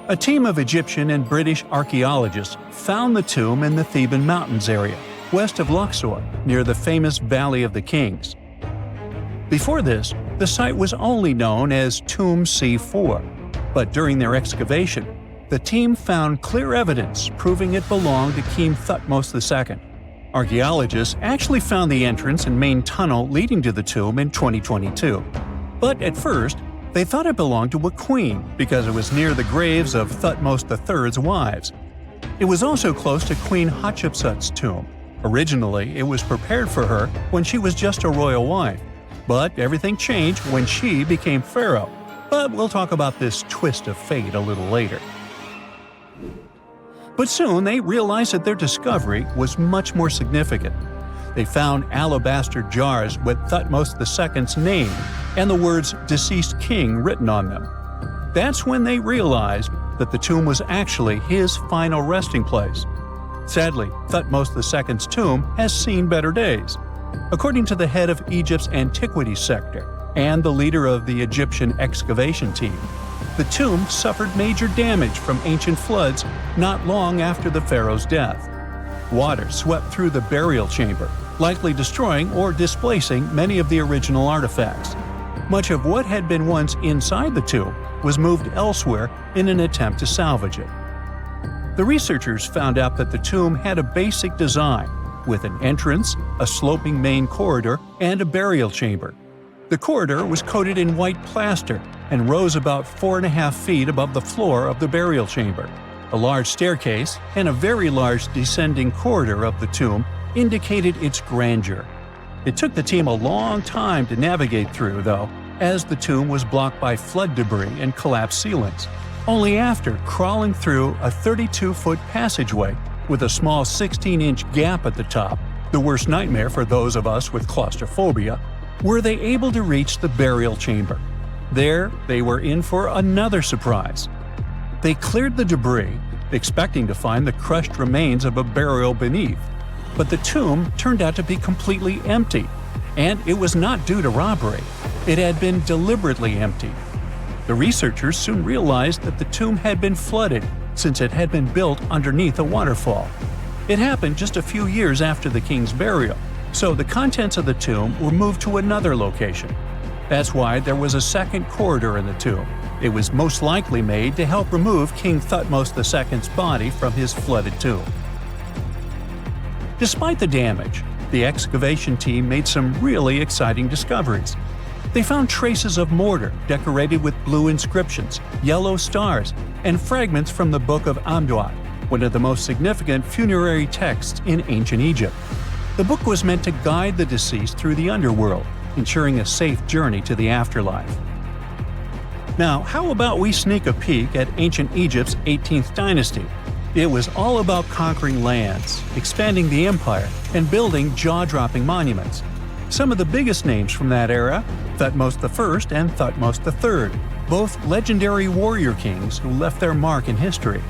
A team of Egyptian and British archaeologists found the tomb in the Theban Mountains area, west of Luxor, near the famous Valley of the Kings. Before this, the site was only known as Tomb C4, but during their excavation, the team found clear evidence proving it belonged to King Thutmose II. Archaeologists actually found the entrance and main tunnel leading to the tomb in 2022. But at first, they thought it belonged to a queen because it was near the graves of Thutmose III's wives. It was also close to Queen Hatshepsut's tomb. Originally, it was prepared for her when she was just a royal wife. But everything changed when she became pharaoh. But we'll talk about this twist of fate a little later. But soon they realized that their discovery was much more significant. They found alabaster jars with Thutmose II's name and the words "deceased king" written on them. That's when they realized that the tomb was actually his final resting place. Sadly, Thutmose II's tomb has seen better days. According to the head of Egypt's antiquities sector and the leader of the Egyptian excavation team, the tomb suffered major damage from ancient floods not long after the pharaoh's death. Water swept through the burial chamber, likely destroying or displacing many of the original artifacts. Much of what had been once inside the tomb was moved elsewhere in an attempt to salvage it. The researchers found out that the tomb had a basic design, with an entrance, a sloping main corridor, and a burial chamber. The corridor was coated in white plaster and rose about 4.5 feet above the floor of the burial chamber. A large staircase and a very large descending corridor of the tomb indicated its grandeur. It took the team a long time to navigate through, though, as the tomb was blocked by flood debris and collapsed ceilings. Only after crawling through a 32-foot passageway with a small 16-inch gap at the top, the worst nightmare for those of us with claustrophobia, were they able to reach the burial chamber. There, they were in for another surprise. They cleared the debris, expecting to find the crushed remains of a burial beneath. But the tomb turned out to be completely empty, and it was not due to robbery. It had been deliberately emptied. The researchers soon realized that the tomb had been flooded since it had been built underneath a waterfall. It happened just a few years after the king's burial, so the contents of the tomb were moved to another location. That's why there was a second corridor in the tomb. It was most likely made to help remove King Thutmose II's body from his flooded tomb. Despite the damage, the excavation team made some really exciting discoveries. They found traces of mortar decorated with blue inscriptions, yellow stars, and fragments from the Book of Amduat, one of the most significant funerary texts in ancient Egypt. The book was meant to guide the deceased through the underworld, ensuring a safe journey to the afterlife. Now, how about we sneak a peek at ancient Egypt's 18th dynasty? It was all about conquering lands, expanding the empire, and building jaw-dropping monuments. Some of the biggest names from that era, Thutmose I and Thutmose III, both legendary warrior kings who left their mark in history.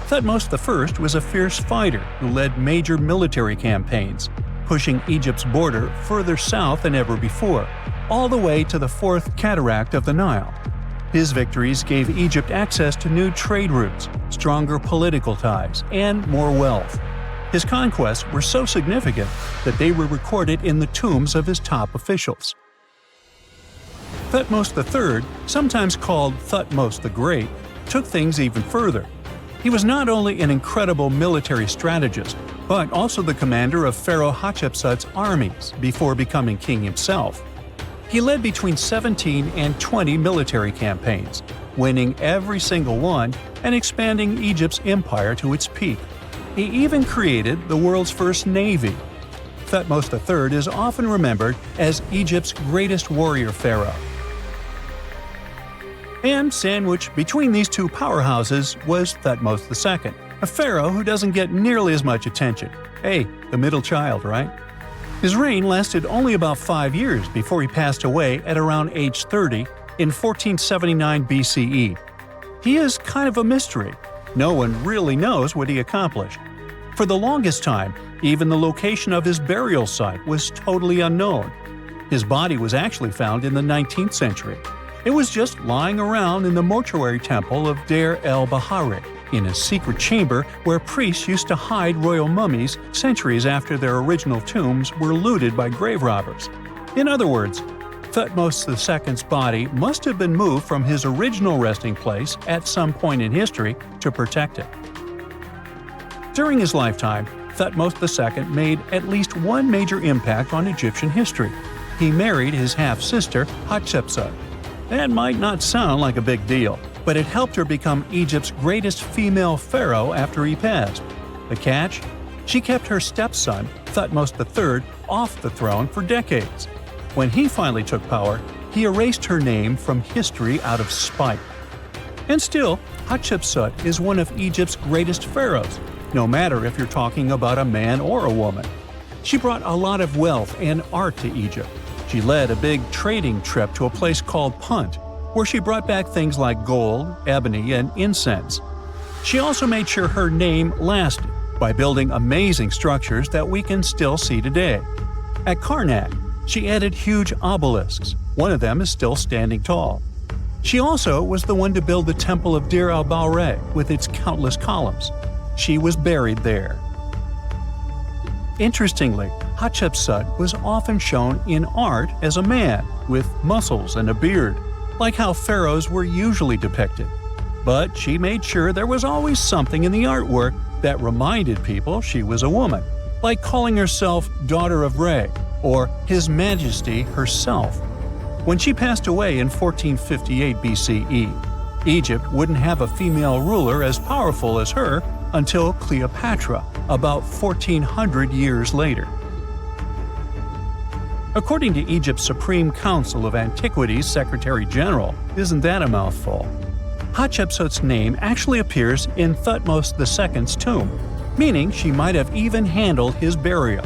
Thutmose I was a fierce fighter who led major military campaigns, pushing Egypt's border further south than ever before, all the way to the fourth cataract of the Nile. His victories gave Egypt access to new trade routes, stronger political ties, and more wealth. His conquests were so significant that they were recorded in the tombs of his top officials. Thutmose III, sometimes called Thutmose the Great, took things even further. He was not only an incredible military strategist, but also the commander of Pharaoh Hatshepsut's armies before becoming king himself. He led between 17 and 20 military campaigns, winning every single one and expanding Egypt's empire to its peak. He even created the world's first navy. Thutmose III is often remembered as Egypt's greatest warrior pharaoh. And sandwiched between these two powerhouses was Thutmose II, a pharaoh who doesn't get nearly as much attention. Hey, the middle child, right? His reign lasted only about 5 years before he passed away at around age 30 in 1479 BCE. He is kind of a mystery. No one really knows what he accomplished. For the longest time, even the location of his burial site was totally unknown. His body was actually found in the 19th century. It was just lying around in the mortuary temple of Deir el-Bahari, in a secret chamber where priests used to hide royal mummies centuries after their original tombs were looted by grave robbers. In other words, Thutmose II's body must have been moved from his original resting place at some point in history to protect it. During his lifetime, Thutmose II made at least one major impact on Egyptian history. He married his half-sister, Hatshepsut. That might not sound like a big deal, but it helped her become Egypt's greatest female pharaoh after he passed. The catch? She kept her stepson, Thutmose III, off the throne for decades. When he finally took power, he erased her name from history out of spite. And still, Hatshepsut is one of Egypt's greatest pharaohs, no matter if you're talking about a man or a woman. She brought a lot of wealth and art to Egypt. She led a big trading trip to a place called Punt, where she brought back things like gold, ebony, and incense. She also made sure her name lasted by building amazing structures that we can still see today. At Karnak, she added huge obelisks. One of them is still standing tall. She also was the one to build the Temple of Deir el-Bahari with its countless columns. She was buried there. Interestingly, Hatshepsut was often shown in art as a man with muscles and a beard, like how pharaohs were usually depicted. But she made sure there was always something in the artwork that reminded people she was a woman, like calling herself Daughter of Re or His Majesty herself. When she passed away in 1458 BCE, Egypt wouldn't have a female ruler as powerful as her until Cleopatra, about 1400 years later. According to Egypt's Supreme Council of Antiquities Secretary General, isn't that a mouthful? Hatshepsut's name actually appears in Thutmose II's tomb, meaning she might have even handled his burial.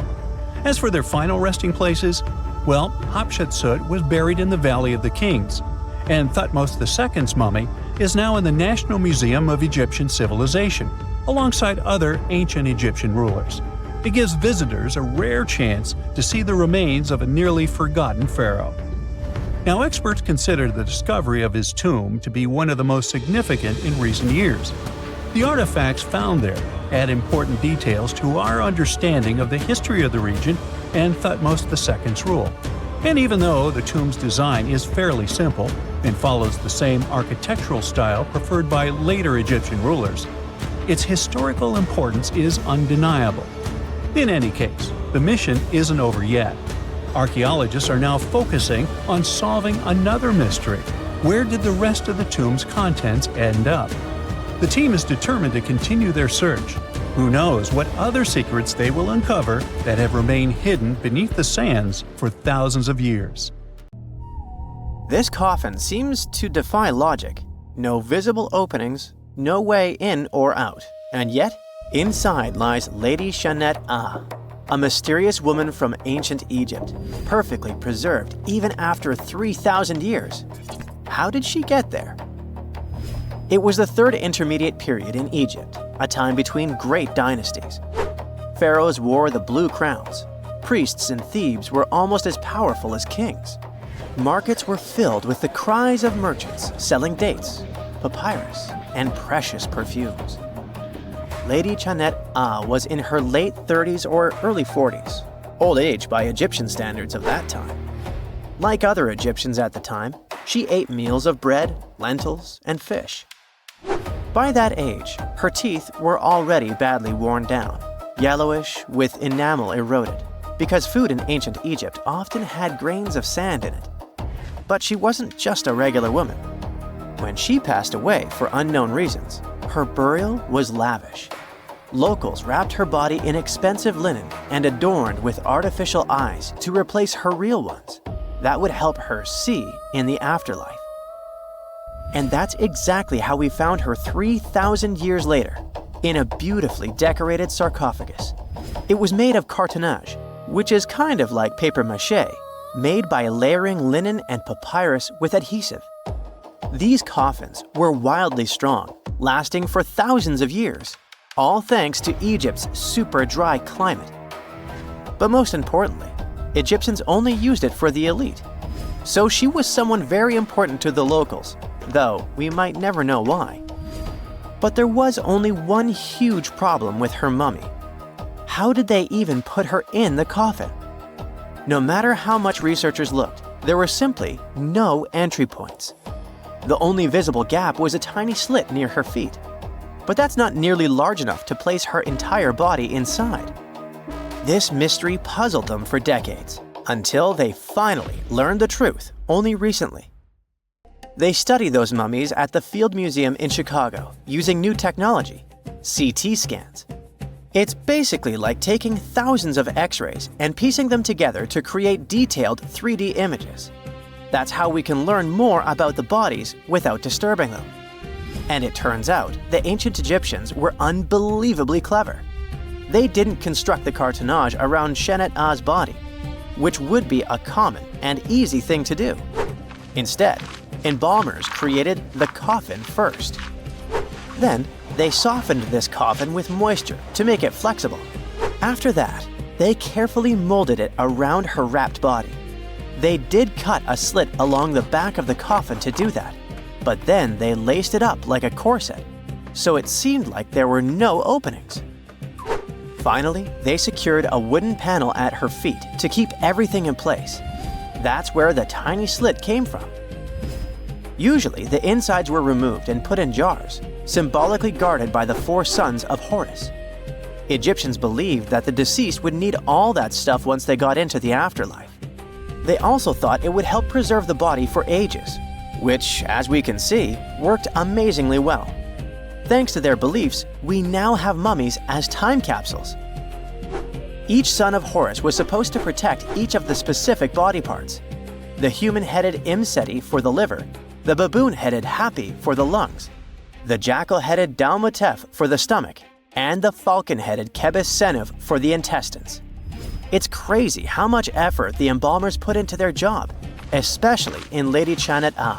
As for their final resting places, well, Hatshepsut was buried in the Valley of the Kings, and Thutmose II's mummy is now in the National Museum of Egyptian Civilization, alongside other ancient Egyptian rulers. It gives visitors a rare chance to see the remains of a nearly forgotten pharaoh. Now, experts consider the discovery of his tomb to be one of the most significant in recent years. The artifacts found there add important details to our understanding of the history of the region and Thutmose II's rule. And even though the tomb's design is fairly simple and follows the same architectural style preferred by later Egyptian rulers, its historical importance is undeniable. In any case, the mission isn't over yet. Archaeologists are now focusing on solving another mystery. Where did the rest of the tomb's contents end up? The team is determined to continue their search. Who knows what other secrets they will uncover that have remained hidden beneath the sands for thousands of years. This coffin seems to defy logic. No visible openings, no way in or out. And yet, inside lies Lady Shanette Ah. a mysterious woman from ancient Egypt, perfectly preserved even after 3,000 years. How did she get there? It was the third intermediate period in Egypt, a time between great dynasties. Pharaohs wore the blue crowns. Priests in Thebes were almost as powerful as kings. Markets were filled with the cries of merchants selling dates, papyrus, and precious perfumes. Lady Chanet-A was in her late 30s or early 40s, old age by Egyptian standards of that time. Like other Egyptians at the time, she ate meals of bread, lentils, and fish. By that age, her teeth were already badly worn down, yellowish with enamel eroded, because food in ancient Egypt often had grains of sand in it. But she wasn't just a regular woman. When she passed away for unknown reasons, her burial was lavish. Locals wrapped her body in expensive linen and adorned with artificial eyes to replace her real ones. That would help her see in the afterlife. And that's exactly how we found her 3,000 years later, in a beautifully decorated sarcophagus. It was made of cartonnage, which is kind of like papier-mâché, made by layering linen and papyrus with adhesive. These coffins were wildly strong, lasting for thousands of years, all thanks to Egypt's super dry climate. But most importantly, Egyptians only used it for the elite. So she was someone very important to the locals, though we might never know why. But there was only one huge problem with her mummy. How did they even put her in the coffin? No matter how much researchers looked, there were simply no entry points. The only visible gap was a tiny slit near her feet. But that's not nearly large enough to place her entire body inside. This mystery puzzled them for decades, until they finally learned the truth only recently. They studied those mummies at the Field Museum in Chicago using new technology, CT scans. It's basically like taking thousands of X-rays and piecing them together to create detailed 3D images. That's how we can learn more about the bodies without disturbing them. And it turns out the ancient Egyptians were unbelievably clever. They didn't construct the cartonnage around Chanet-A's body, which would be a common and easy thing to do. Instead, embalmers created the coffin first. Then, they softened this coffin with moisture to make it flexible. After that, they carefully molded it around her wrapped body. They did cut a slit along the back of the coffin to do that, but then they laced it up like a corset, so it seemed like there were no openings. Finally, they secured a wooden panel at her feet to keep everything in place. That's where the tiny slit came from. Usually, the insides were removed and put in jars, symbolically guarded by the 4 sons of Horus. Egyptians believed that the deceased would need all that stuff once they got into the afterlife. They also thought it would help preserve the body for ages, which, as we can see, worked amazingly well. Thanks to their beliefs, we now have mummies as time capsules. Each son of Horus was supposed to protect each of the specific body parts. The human-headed Imseti for the liver, the baboon-headed Hapi for the lungs, the jackal-headed Dalmatef for the stomach, and the falcon-headed Kebis Senuv for the intestines. It's crazy how much effort the embalmers put into their job, especially in Lady Chanet-A.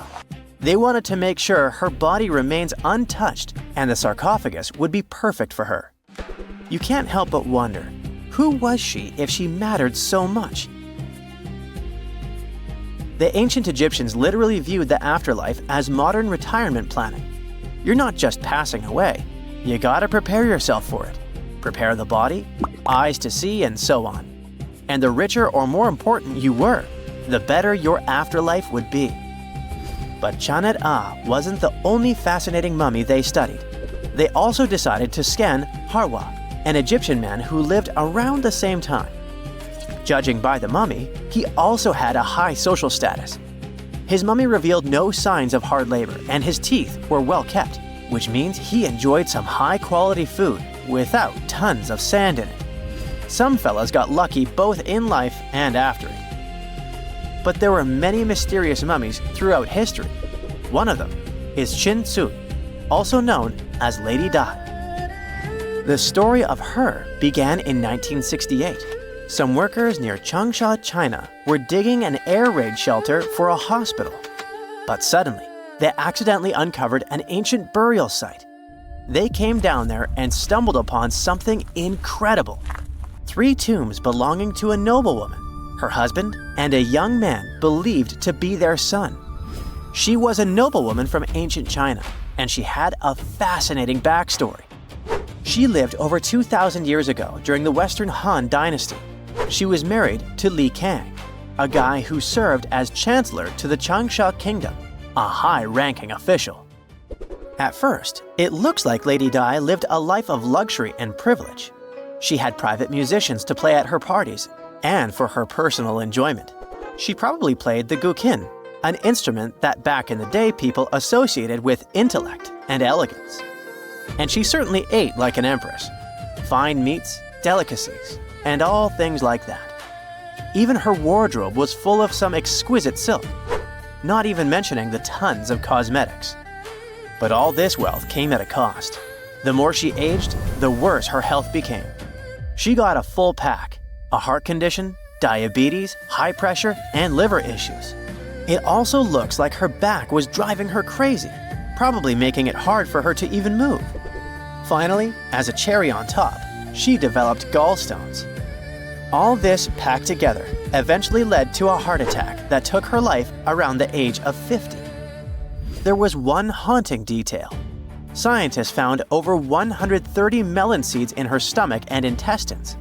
They wanted to make sure her body remains untouched and the sarcophagus would be perfect for her. You can't help but wonder, who was she if she mattered so much? The ancient Egyptians literally viewed the afterlife as modern retirement planning. You're not just passing away, you gotta prepare yourself for it. Prepare the body, eyes to see, and so on. And the richer or more important you were, the better your afterlife would be. But Chanet-A wasn't the only fascinating mummy they studied. They also decided to scan Harwa, an Egyptian man who lived around the same time. Judging by the mummy, he also had a high social status. His mummy revealed no signs of hard labor and his teeth were well kept, which means he enjoyed some high-quality food without tons of sand in it. Some fellas got lucky both in life and after it. But there were many mysterious mummies throughout history. One of them is Chin Tsun, also known as Lady Dai. The story of her began in 1968. Some workers near Changsha, China, were digging an air raid shelter for a hospital. But suddenly, they accidentally uncovered an ancient burial site. They came down there and stumbled upon something incredible. 3 tombs belonging to a noblewoman, her husband, and a young man believed to be their son. She was a noblewoman from ancient China, and she had a fascinating backstory. She lived over 2,000 years ago during the Western Han Dynasty. She was married to Li Kang, a guy who served as chancellor to the Changsha Kingdom, a high-ranking official. At first, it looks like Lady Di lived a life of luxury and privilege. She had private musicians to play at her parties and for her personal enjoyment. She probably played the guqin, an instrument that back in the day people associated with intellect and elegance. And she certainly ate like an empress. Fine meats, delicacies, and all things like that. Even her wardrobe was full of some exquisite silk, not even mentioning the tons of cosmetics. But all this wealth came at a cost. The more she aged, the worse her health became. She got a full pack: a heart condition, diabetes, high pressure, and liver issues. It also looks like her back was driving her crazy, probably making it hard for her to even move. Finally, as a cherry on top, she developed gallstones. All this packed together eventually led to a heart attack that took her life around the age of 50. There was one haunting detail. Scientists found over 130 melon seeds in her stomach and intestines.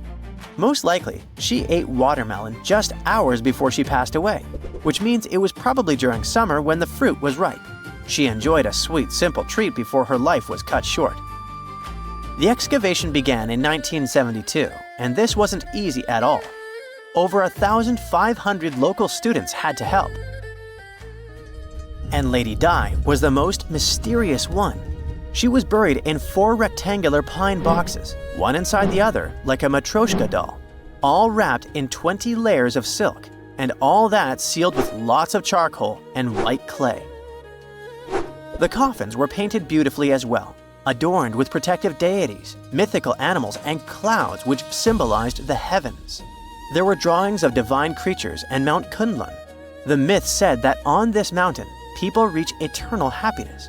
Most likely, she ate watermelon just hours before she passed away, which means it was probably during summer when the fruit was ripe. She enjoyed a sweet, simple treat before her life was cut short. The excavation began in 1972, and this wasn't easy at all. Over 1,500 local students had to help. And Lady Di was the most mysterious one. She was buried in 4 rectangular pine boxes, one inside the other like a Matryoshka doll, all wrapped in 20 layers of silk, and all that sealed with lots of charcoal and white clay. The coffins were painted beautifully as well, adorned with protective deities, mythical animals, and clouds which symbolized the heavens. There were drawings of divine creatures and Mount Kunlun. The myth said that on this mountain, people reach eternal happiness.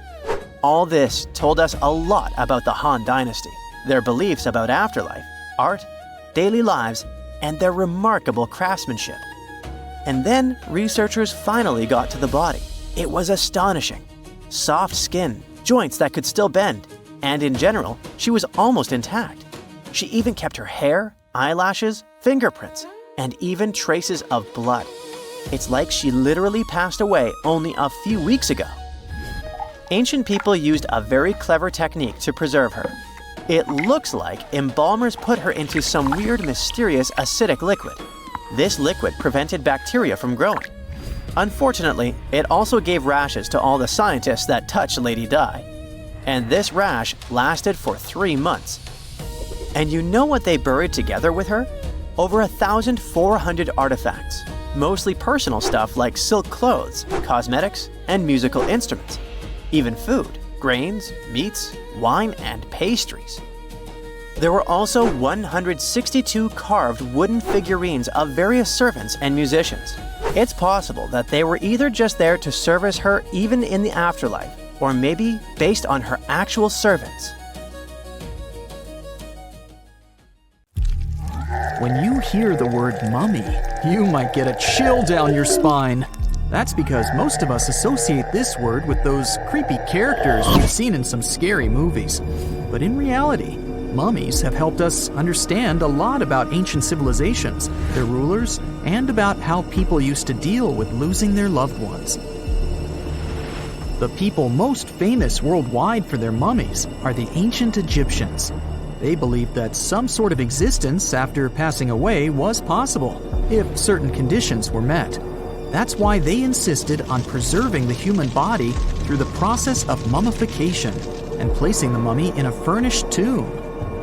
All this told us a lot about the Han Dynasty, their beliefs about afterlife, art, daily lives, and their remarkable craftsmanship. And then researchers finally got to the body. It was astonishing. Soft skin, joints that could still bend, and in general, she was almost intact. She even kept her hair, eyelashes, fingerprints, and even traces of blood. It's like she literally passed away only a few weeks ago. Ancient people used a very clever technique to preserve her. It looks like embalmers put her into some weird, mysterious acidic liquid. This liquid prevented bacteria from growing. Unfortunately, it also gave rashes to all the scientists that touched Lady Di. And this rash lasted for 3 months. And you know what they buried together with her? Over 1,400 artifacts, mostly personal stuff like silk clothes, cosmetics, and musical instruments. Even food, grains, meats, wine, and pastries. There were also 162 carved wooden figurines of various servants and musicians. It's possible that they were either just there to service her even in the afterlife, or maybe based on her actual servants. When you hear the word mummy, you might get a chill down your spine. That's because most of us associate this word with those creepy characters we've seen in some scary movies. But in reality, mummies have helped us understand a lot about ancient civilizations, their rulers, and about how people used to deal with losing their loved ones. The people most famous worldwide for their mummies are the ancient Egyptians. They believed that some sort of existence after passing away was possible, if certain conditions were met. That's why they insisted on preserving the human body through the process of mummification and placing the mummy in a furnished tomb,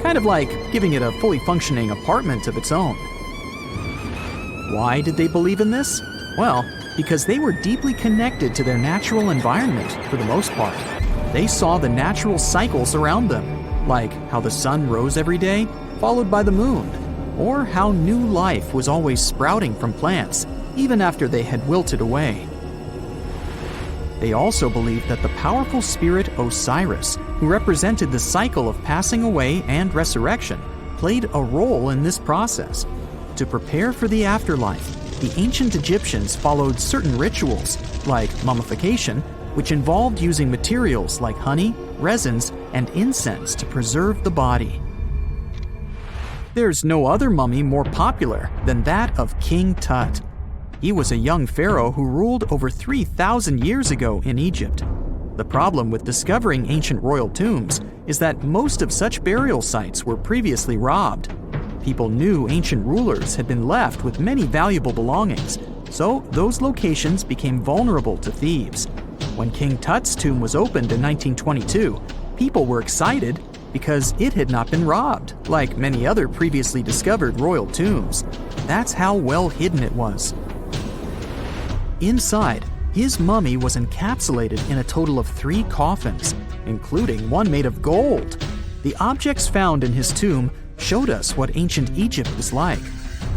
kind of like giving it a fully functioning apartment of its own. Why did they believe in this? Well, because they were deeply connected to their natural environment for the most part. They saw the natural cycles around them, like how the sun rose every day, followed by the moon. or how new life was always sprouting from plants, even after they had wilted away. They also believed that the powerful spirit Osiris, who represented the cycle of passing away and resurrection, played a role in this process. To prepare for the afterlife, the ancient Egyptians followed certain rituals, like mummification, which involved using materials like honey, resins, and incense to preserve the body. There's no other mummy more popular than that of King Tut. He was a young pharaoh who ruled over 3,000 years ago in Egypt. The problem with discovering ancient royal tombs is that most of such burial sites were previously robbed. People knew ancient rulers had been left with many valuable belongings, so those locations became vulnerable to thieves. When King Tut's tomb was opened in 1922, people were excited because it had not been robbed, like many other previously discovered royal tombs. That's how well hidden it was. Inside, his mummy was encapsulated in a total of 3 coffins, including one made of gold. The objects found in his tomb showed us what ancient Egypt was like,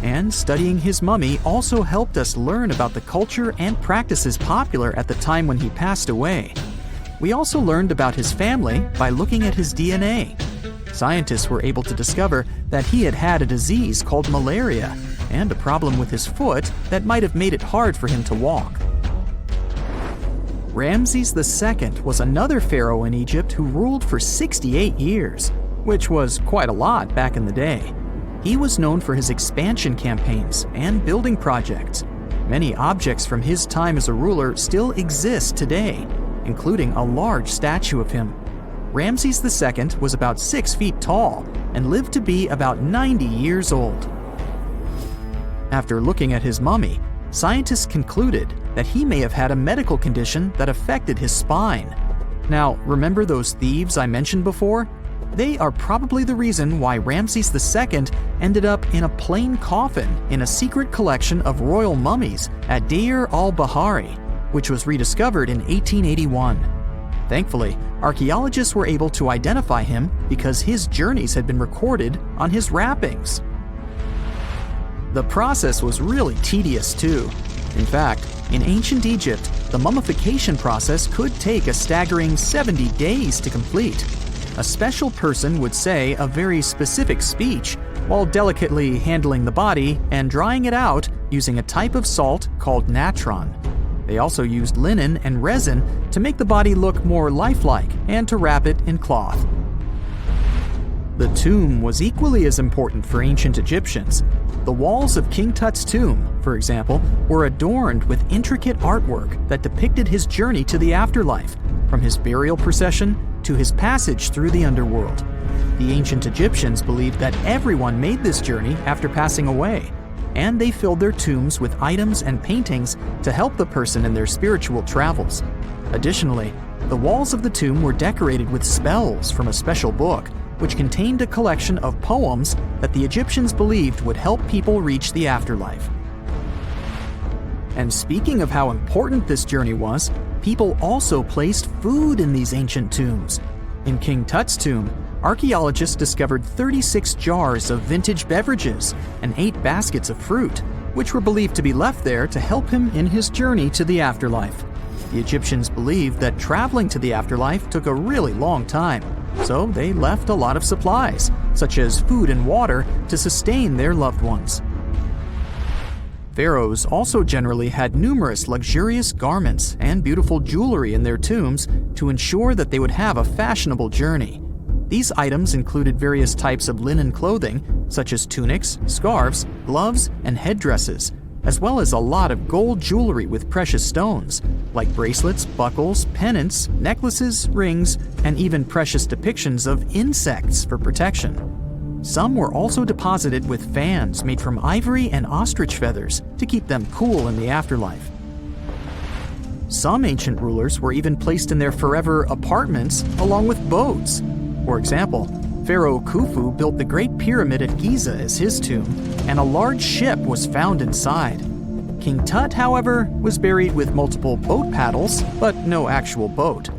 and studying his mummy also helped us learn about the culture and practices popular at the time when he passed away. We also learned about his family by looking at his DNA. Scientists were able to discover that he had had a disease called malaria and a problem with his foot that might have made it hard for him to walk. Ramses II was another pharaoh in Egypt who ruled for 68 years, which was quite a lot back in the day. He was known for his expansion campaigns and building projects. Many objects from his time as a ruler still exist today, including a large statue of him. Ramses II was about 6 feet tall and lived to be about 90 years old. After looking at his mummy, scientists concluded that he may have had a medical condition that affected his spine. Now, remember those thieves I mentioned before? They are probably the reason why Ramses II ended up in a plain coffin in a secret collection of royal mummies at Deir al-Bahari, which was rediscovered in 1881. Thankfully, archaeologists were able to identify him because his journeys had been recorded on his wrappings. The process was really tedious too. In fact, in ancient Egypt, the mummification process could take a staggering 70 days to complete. A special person would say a very specific speech while delicately handling the body and drying it out using a type of salt called natron. They also used linen and resin to make the body look more lifelike and to wrap it in cloth. The tomb was equally as important for ancient Egyptians. The walls of King Tut's tomb, for example, were adorned with intricate artwork that depicted his journey to the afterlife, from his burial procession to his passage through the underworld. The ancient Egyptians believed that everyone made this journey after passing away, and they filled their tombs with items and paintings to help the person in their spiritual travels. Additionally, the walls of the tomb were decorated with spells from a special book, which contained a collection of poems that the Egyptians believed would help people reach the afterlife. And speaking of how important this journey was, people also placed food in these ancient tombs. In King Tut's tomb, archaeologists discovered 36 jars of vintage beverages and 8 baskets of fruit, which were believed to be left there to help him in his journey to the afterlife. The Egyptians believed that traveling to the afterlife took a really long time, so they left a lot of supplies, such as food and water, to sustain their loved ones. Pharaohs also generally had numerous luxurious garments and beautiful jewelry in their tombs to ensure that they would have a fashionable journey. These items included various types of linen clothing, such as tunics, scarves, gloves, and headdresses, as well as a lot of gold jewelry with precious stones, like bracelets, buckles, pendants, necklaces, rings, and even precious depictions of insects for protection. Some were also deposited with fans made from ivory and ostrich feathers to keep them cool in the afterlife. Some ancient rulers were even placed in their forever apartments along with boats. For example, Pharaoh Khufu built the Great Pyramid at Giza as his tomb, and a large ship was found inside. King Tut, however, was buried with multiple boat paddles, but no actual boat.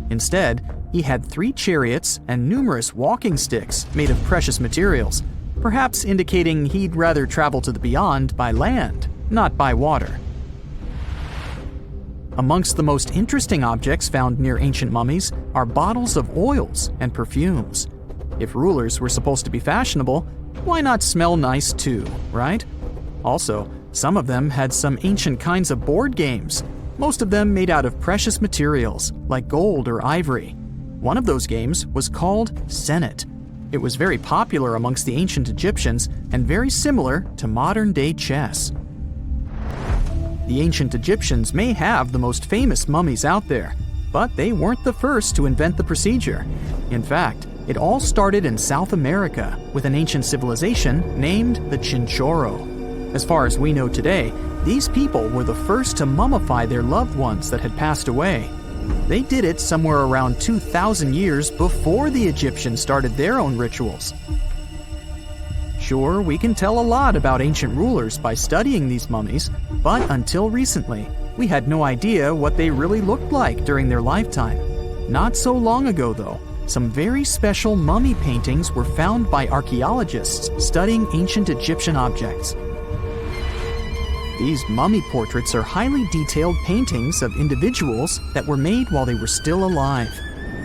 Instead, he had 3 chariots and numerous walking sticks made of precious materials. perhaps indicating he'd rather travel to the beyond by land, not by water. Amongst the most interesting objects found near ancient mummies are bottles of oils and perfumes. If rulers were supposed to be fashionable, why not smell nice too, right? Also, some of them had some ancient kinds of board games, most of them made out of precious materials like gold or ivory. One of those games was called Senet. It was very popular amongst the ancient Egyptians and very similar to modern-day chess. The ancient Egyptians may have the most famous mummies out there, but they weren't the first to invent the procedure. In fact, it all started in South America with an ancient civilization named the Chinchorro. As far as we know today, these people were the first to mummify their loved ones that had passed away. They did it somewhere around 2,000 years before the Egyptians started their own rituals. Sure, we can tell a lot about ancient rulers by studying these mummies, but until recently, we had no idea what they really looked like during their lifetime. Not so long ago, though, some very special mummy paintings were found by archaeologists studying ancient Egyptian objects. These mummy portraits are highly detailed paintings of individuals that were made while they were still alive.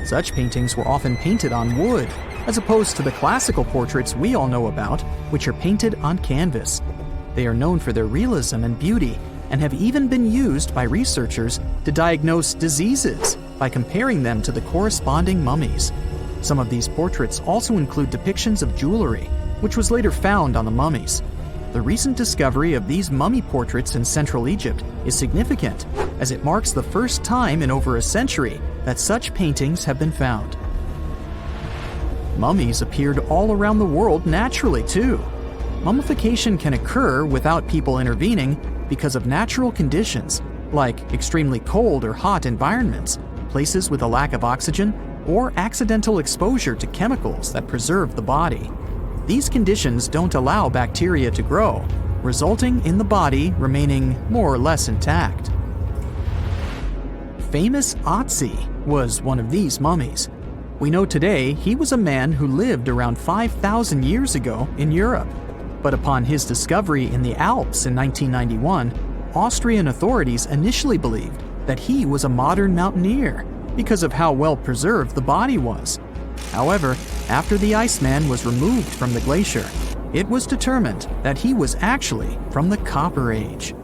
Such paintings were often painted on wood, as opposed to the classical portraits we all know about, which are painted on canvas. They are known for their realism and beauty, and have even been used by researchers to diagnose diseases by comparing them to the corresponding mummies. Some of these portraits also include depictions of jewelry, which was later found on the mummies. The recent discovery of these mummy portraits in Central Egypt is significant, as it marks the first time in over a century that such paintings have been found. Mummies appeared all around the world naturally, too. Mummification can occur without people intervening because of natural conditions, like extremely cold or hot environments, places with a lack of oxygen, or accidental exposure to chemicals that preserve the body. These conditions don't allow bacteria to grow, resulting in the body remaining more or less intact. Famous Otzi was one of these mummies. We know today he was a man who lived around 5,000 years ago in Europe. But upon his discovery in the Alps in 1991, Austrian authorities initially believed that he was a modern mountaineer because of how well preserved the body was. However, after the Iceman was removed from the glacier, it was determined that he was actually from the Copper Age.